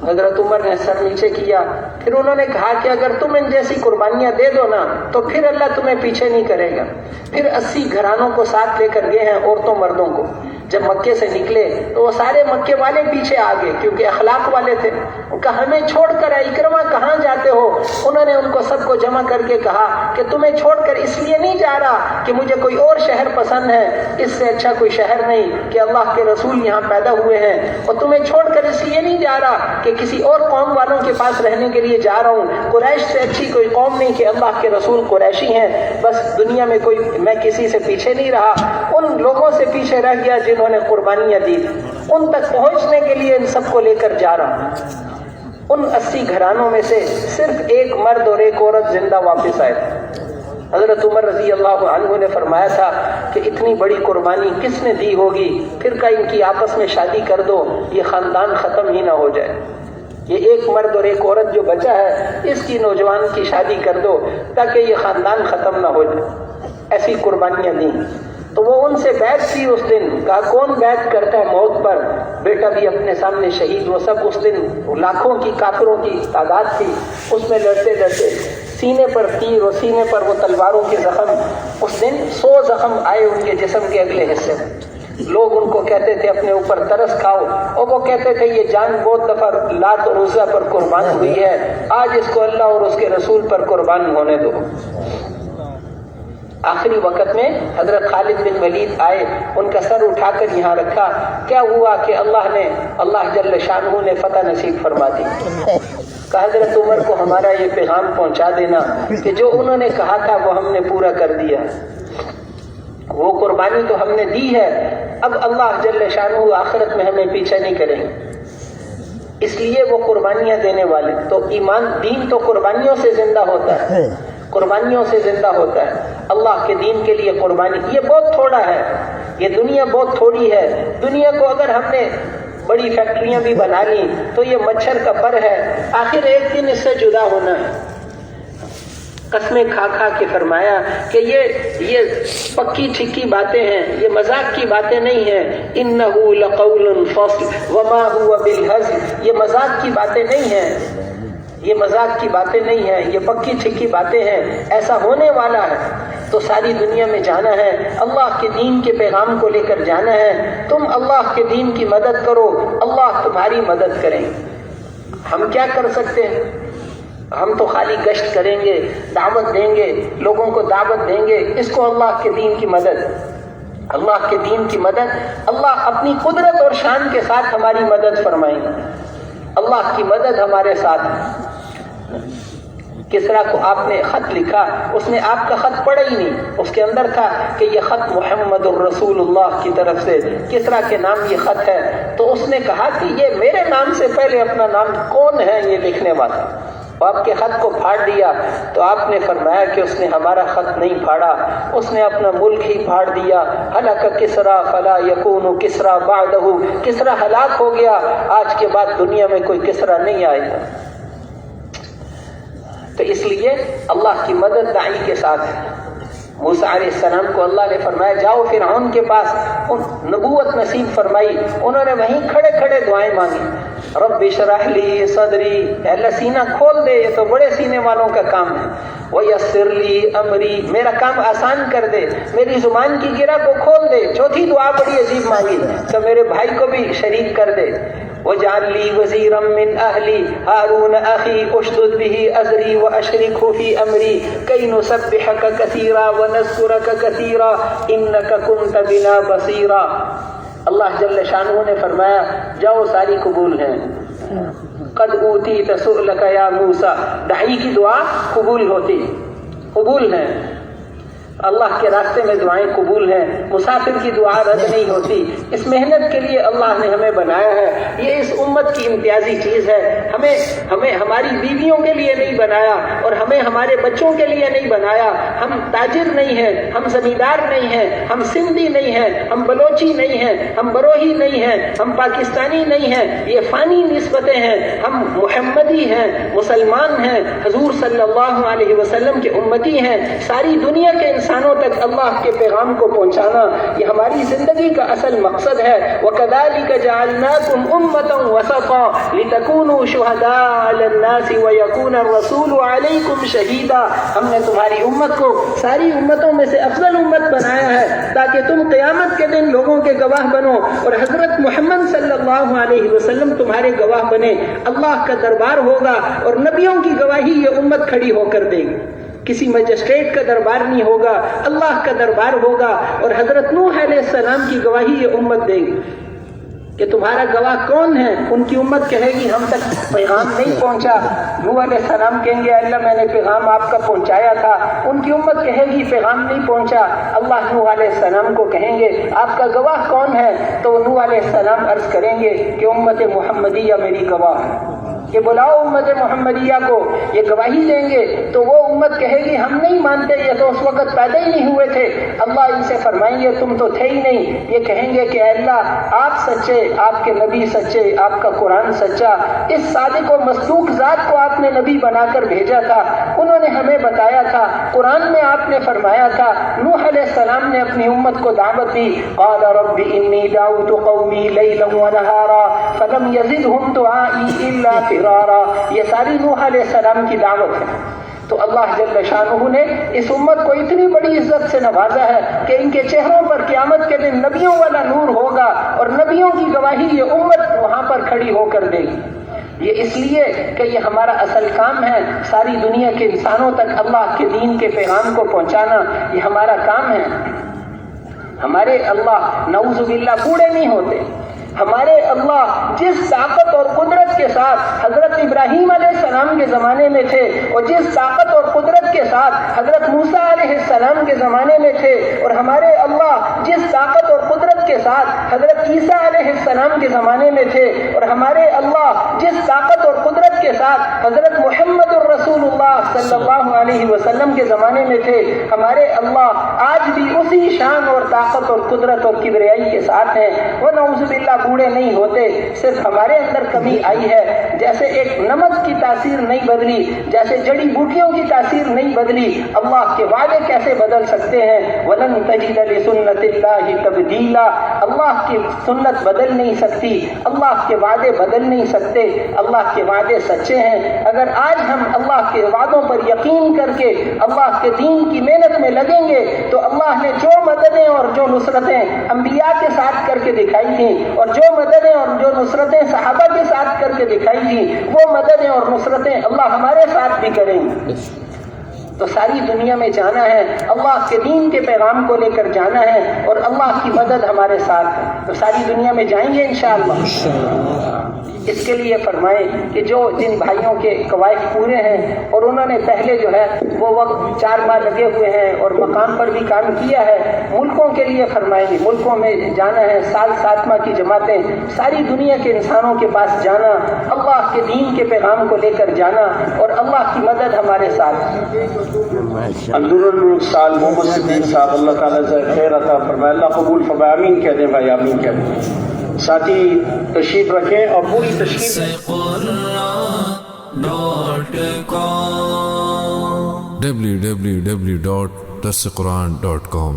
حضرت عمر نے سر نیچے کیا. پھر انہوں نے کہا کہ اگر تم ان جیسی قربانیاں دے دو نا تو پھر اللہ تمہیں پیچھے نہیں کرے گا. پھر 80 گھرانوں کو ساتھ لے کر گئے ہیں, عورتوں مردوں کو. جب مکے سے نکلے تو وہ سارے مکے والے پیچھے آ گئے کیونکہ اخلاق والے تھے. ان کا ہمیں چھوڑ کر اکرما کہاں جاتے ہو؟ انہوں نے ان کو سب کو جمع کر کے کہا کہ تمہیں چھوڑ کر اس لیے نہیں جا رہا کہ مجھے کوئی اور شہر پسند ہے, اس سے اچھا کوئی شہر نہیں کہ اللہ کے رسول یہاں پیدا ہوئے ہیں. اور تمہیں چھوڑ کر اس لیے نہیں جا رہا کہ کسی اور قوم والوں کے پاس رہنے کے لیے جا رہا ہوں. قریش سے اچھی کوئی قوم نہیں کہ اللہ کے رسول قریشی ہیں. بس دنیا میں کوئی, میں کسی سے پیچھے نہیں رہا, ان لوگوں سے پیچھے رہ گیا جنہوں نے قربانیاں دی, ان تک پہنچنے کے لیے ان سب کو لے کر جا رہا ہوں. ان 80 گھرانوں میں سے صرف ایک مرد اور ایک عورت زندہ واپس آئے. حضرت عمر رضی اللہ عنہ نے فرمایا تھا کہ اتنی بڑی قربانی کس نے دی ہوگی, پھر کا ان کی آپس میں شادی کر دو, یہ خاندان ختم ہی نہ ہو جائے. یہ ایک مرد اور ایک عورت جو بچا ہے اس کی نوجوان کی شادی کر دو تاکہ یہ خاندان ختم نہ ہو جائے. ایسی قربانیاں دیں. تو وہ ان سے بیعت کی اس دن. کہا کون بیعت کرتا ہے موت پر؟ بیٹا بھی اپنے سامنے شہید. وہ سب اس دن لاکھوں کی کافروں کی تعداد تھی, اس میں لڑتے لڑتے سینے پر تیر اور سینے پر وہ تلواروں کے زخم. اس دن 100 زخم آئے ان کے جسم کے اگلے حصے میں. لوگ ان کو کہتے تھے اپنے اوپر ترس کھاؤ, اور وہ کہتے تھے یہ جان بہت دفعہ لات اور عزا پر قربان ہوئی ہے, آج اس کو اللہ اور اس کے رسول پر قربان ہونے دو. آخری وقت میں حضرت خالد بن ولید آئے, ان کا سر اٹھا کر یہاں رکھا. کیا ہوا کہ اللہ جل شانہ نے فتح نصیب فرما دی. کہ حضرت عمر کو ہمارا یہ پیغام پہنچا دینا کہ جو انہوں نے کہا تھا وہ ہم نے پورا کر دیا. وہ قربانی تو ہم نے دی ہے, اب اللہ جل شانہ آخرت میں ہمیں پیچھے نہیں کریں گے. اس لیے وہ قربانیاں دینے والے. تو ایمان دین تو قربانیوں سے زندہ ہوتا ہے, قربانیوں سے زندہ ہوتا ہے. اللہ کے دین کے لیے قربانی, یہ بہت تھوڑا ہے, یہ دنیا بہت تھوڑی ہے. دنیا کو اگر ہم نے بڑی فیکٹریاں بھی بنا لی تو یہ مچھر کا پر ہے, آخر ایک دن اس سے جدا ہونا ہے. قسمیں کھا کھا کے فرمایا کہ یہ پکی ٹھیکی باتیں ہیں, یہ مذاق کی باتیں نہیں ہیں. انه لقول فصل وما هو بالهزل, یہ مذاق کی باتیں نہیں ہیں, یہ مذاق کی باتیں نہیں ہیں, یہ پکی ٹھیکی باتیں ہیں. ایسا ہونے والا ہے. تو ساری دنیا میں جانا ہے, اللہ کے دین کے پیغام کو لے کر جانا ہے. تم اللہ کے دین کی مدد کرو, اللہ تمہاری مدد کریں. ہم کیا کر سکتے ہیں؟ ہم تو خالی گشت کریں گے, دعوت دیں گے, لوگوں کو دعوت دیں گے. اس کو اللہ کے دین کی مدد, اللہ کے دین کی مدد, اللہ اپنی قدرت اور شان کے ساتھ ہماری مدد فرمائیں گے. اللہ کی مدد ہمارے ساتھ. کسرا کو آپ نے خط لکھا, اس نے آپ کا خط پڑھا ہی نہیں. اس کے اندر تھا کہ یہ خط محمد الرسول اللہ کی طرف سے, کسرا کے نام یہ خط ہے. تو اس نے کہا کہ یہ میرے نام سے پہلے اپنا نام کون ہے یہ لکھنے والا؟ آپ کے خط کو پھاڑ دیا. تو آپ نے فرمایا کہ اس نے ہمارا خط نہیں پھاڑا, اس نے اپنا ملک ہی پھاڑ دیا. ہلاک کسرا فلا یکون کسرا بعدہ, کسرا ہلاک ہو گیا, آج کے بعد دنیا میں کوئی کسرا نہیں آئے گا. تو اس لیے اللہ کی مدد داعی کے ساتھ ہے. موسیٰ علیہ السلام کو اللہ نے فرمایا جاؤ فرعون کے پاس, نبوت نصیب فرمائی. انہوں نے وہیں کھڑے کھڑے دعائیں مانگی. رب اشرح لی صدری, اللہ سینہ کھول دے, یہ تو بڑے سینے والوں کا کام ہے. ویسر لی امری, میرا کام آسان کر دے, میری زبان کی گرہ کو کھول دے. چوتھی دعا بڑی عجیب مانگی تو میرے بھائی کو بھی شریک کر دے. وجعل لی وزیرا من اہلی ہارون اخی اشدد به ازری واشرکه فی امری کی نسبحک کثیرا ونذکرک کثیرا انک کنت بنا بصیرا. اللہ جل شانہ نے فرمایا جاؤ ساری قبول ہیں. قد اوتیت سؤلک یا موسیٰ, داعی کی دعا قبول ہوتی, قبول ہے. اللہ کے راستے میں دعائیں قبول ہیں. مسافر کی دعا رد نہیں ہوتی. اس محنت کے لیے اللہ نے ہمیں بنایا ہے. یہ اس امت کی امتیازی چیز ہے. ہمیں ہماری بیویوں کے لیے نہیں بنایا, اور ہمیں ہمارے بچوں کے لیے نہیں بنایا. ہم تاجر نہیں ہیں, ہم زمیندار نہیں ہیں, ہم سندھی نہیں ہیں, ہم بلوچی نہیں ہیں, ہم بروہی نہیں ہیں, ہم پاکستانی نہیں ہیں. یہ فانی نسبتیں ہیں. ہم محمدی ہیں, مسلمان ہیں, حضور صلی اللہ علیہ وسلم کے امتی ہیں. ساری دنیا کے انسانوں تک اللہ کے پیغام کو پہنچانا یہ ہماری زندگی کا اصل مقصد ہے. وَكَذَلِكَ جَعَلْنَاكُمْ أُمَّةً وَسَطًا لِتَكُونُوا شُهَدَاءَ عَلَى النَّاسِ وَيَكُونَ الرَّسُولُ عَلَيْكُمْ شَهِيدًا. ہم نے تمہاری امت کو ساری امتوں میں سے افضل امت بنایا ہے تاکہ تم قیامت کے دن لوگوں کے گواہ بنو, اور حضرت محمد صلی اللہ علیہ وسلم تمہارے گواہ بنے. اللہ کا دربار ہوگا اور نبیوں کی گواہی یہ امت کھڑی ہو کر دے گی. کسی مجسٹریٹ کا دربار نہیں ہوگا, اللہ کا دربار ہوگا. اور حضرت نوح علیہ السلام کی گواہی یہ امت دے گی کہ تمہارا گواہ کون ہے. ان کی امت کہے گی ہم تک پیغام نہیں پہنچا. نوح علیہ السلام کہیں گے اللہ میں نے پیغام آپ کا پہنچایا تھا. ان کی امت کہے گی پیغام نہیں پہنچا. اللہ نوح علیہ السلام کو کہیں گے آپ کا گواہ کون ہے, تو نوح علیہ السلام عرض کریں گے کہ امت محمدیہ میری گواہ ہے. کہ بلاؤ امت محمدیہ کو, یہ گواہی دیں گے. تو وہ امت کہے گی ہم نہیں مانتے, یہ تو اس وقت پیدا ہی نہیں ہوئے تھے. اللہ ان سے فرمائیں گے تم تو تھے ہی نہیں. یہ کہیں گے کہ اللہ آپ سچے, آپ کے نبی سچے, آپ کا قرآن سچا. اس صادق و مصدوق ذات کو آپ نے نبی بنا کر بھیجا تھا. انہوں نے ہمیں بتایا تھا، قرآن میں آپ نے فرمایا تھا، نوح علیہ السلام نے اپنی امت کو دعوت دی، قال رب انی دعوت قومی لیلا ونہارا فلم یزدہم دعائی الا فرارا، یہ ساری نوح علیہ السلام کی دعوت ہے۔ تو اللہ جل شانہ نے اس امت کو اتنی بڑی عزت سے نوازا ہے کہ ان کے چہروں پر قیامت کے دن نبیوں والا نور ہوگا، اور نبیوں کی گواہی یہ امت وہاں پر کھڑی ہو کر دے گی۔ یہ اس لیے کہ یہ ہمارا اصل کام ہے، ساری دنیا کے انسانوں تک اللہ کے دین کے پیغام کو پہنچانا، یہ ہمارا کام ہے۔ ہمارے اللہ نعوذ باللہ بوڑھے نہیں ہوتے، ہمارے اللہ جس طاقت اور قدرت کے ساتھ حضرت ابراہیم علیہ السلام کے زمانے میں تھے، اور جس طاقت اور قدرت کے ساتھ حضرت موسیٰ علیہ السلام کے زمانے میں تھے، اور ہمارے اللہ جس طاقت اور قدرت کے ساتھ حضرت عیسیٰ علیہ السلام کے زمانے میں تھے، اور ہمارے اللہ جس طاقت اور قدرت کے ساتھ حضرت محمد الرسول اللہ صلی اللہ علیہ وسلم کے زمانے میں تھے، ہمارے اللہ آج بھی اسی شان اور طاقت اور قدرت اور کبریائی کے ساتھ ہیں۔ وہ نعوذ باللہ بوڑھے نہیں ہوتے، صرف ہمارے اندر کمی آئی ہے۔ جیسے ایک نمک کی تاثیر نہیں بدلی، جیسے جڑی بوٹیوں کی تاثیر نہیں بدلی، اللہ کے وعدے کیسے بدل سکتے ہیں؟ وَلَن تَجِدَ لِسُنَّتِ اللَّهِ تَبْدِيلًا، اللہ کی سنت بدل نہیں سکتی، اللہ کے وعدے بدل نہیں سکتے، اللہ کے وعدے سچے ہیں۔ اگر آج ہم اللہ کے وعدوں پر یقین کر کے اللہ کے دین کی محنت میں لگیں گے تو اللہ نے جو مددیں اور جو نصرتیں انبیاء کے ساتھ کر کے دکھائی تھیں، اور جو مددیں اور جو نصرتیں صحابہ کے ساتھ کر کے دکھائی تھی، وہ مددیں اور نصرتیں اللہ ہمارے ساتھ بھی کریں گے۔ تو ساری دنیا میں جانا ہے، اللہ کے دین کے پیغام کو لے کر جانا ہے، اور اللہ کی مدد ہمارے ساتھ ہے، تو ساری دنیا میں جائیں گے انشاءاللہ۔ اس کے لیے فرمائیں کہ جو جن بھائیوں کے قواعد پورے ہیں اور انہوں نے پہلے جو ہے وہ وقت 4 ماہ لگے ہوئے ہیں اور مقام پر بھی کام کیا ہے، ملکوں کے لیے فرمائیں گے، ملکوں میں جانا ہے، سال 7 ماہ کی جماعتیں، ساری دنیا کے انسانوں کے پاس جانا، اللہ کے دین کے پیغام کو لے کر جانا، اور اللہ کی مدد ہمارے ساتھ۔
عبدالملک سال محمد صدیق صاحب، اللہ تعالیٰ سے خیر عطا فرمائے، اللہ قبول فرمائے، آمین کہہ دیں بھائی، آمین کہہ دیں۔ ساتھی تشریف رکھیں اور پوری تشریف
www.dasquran.com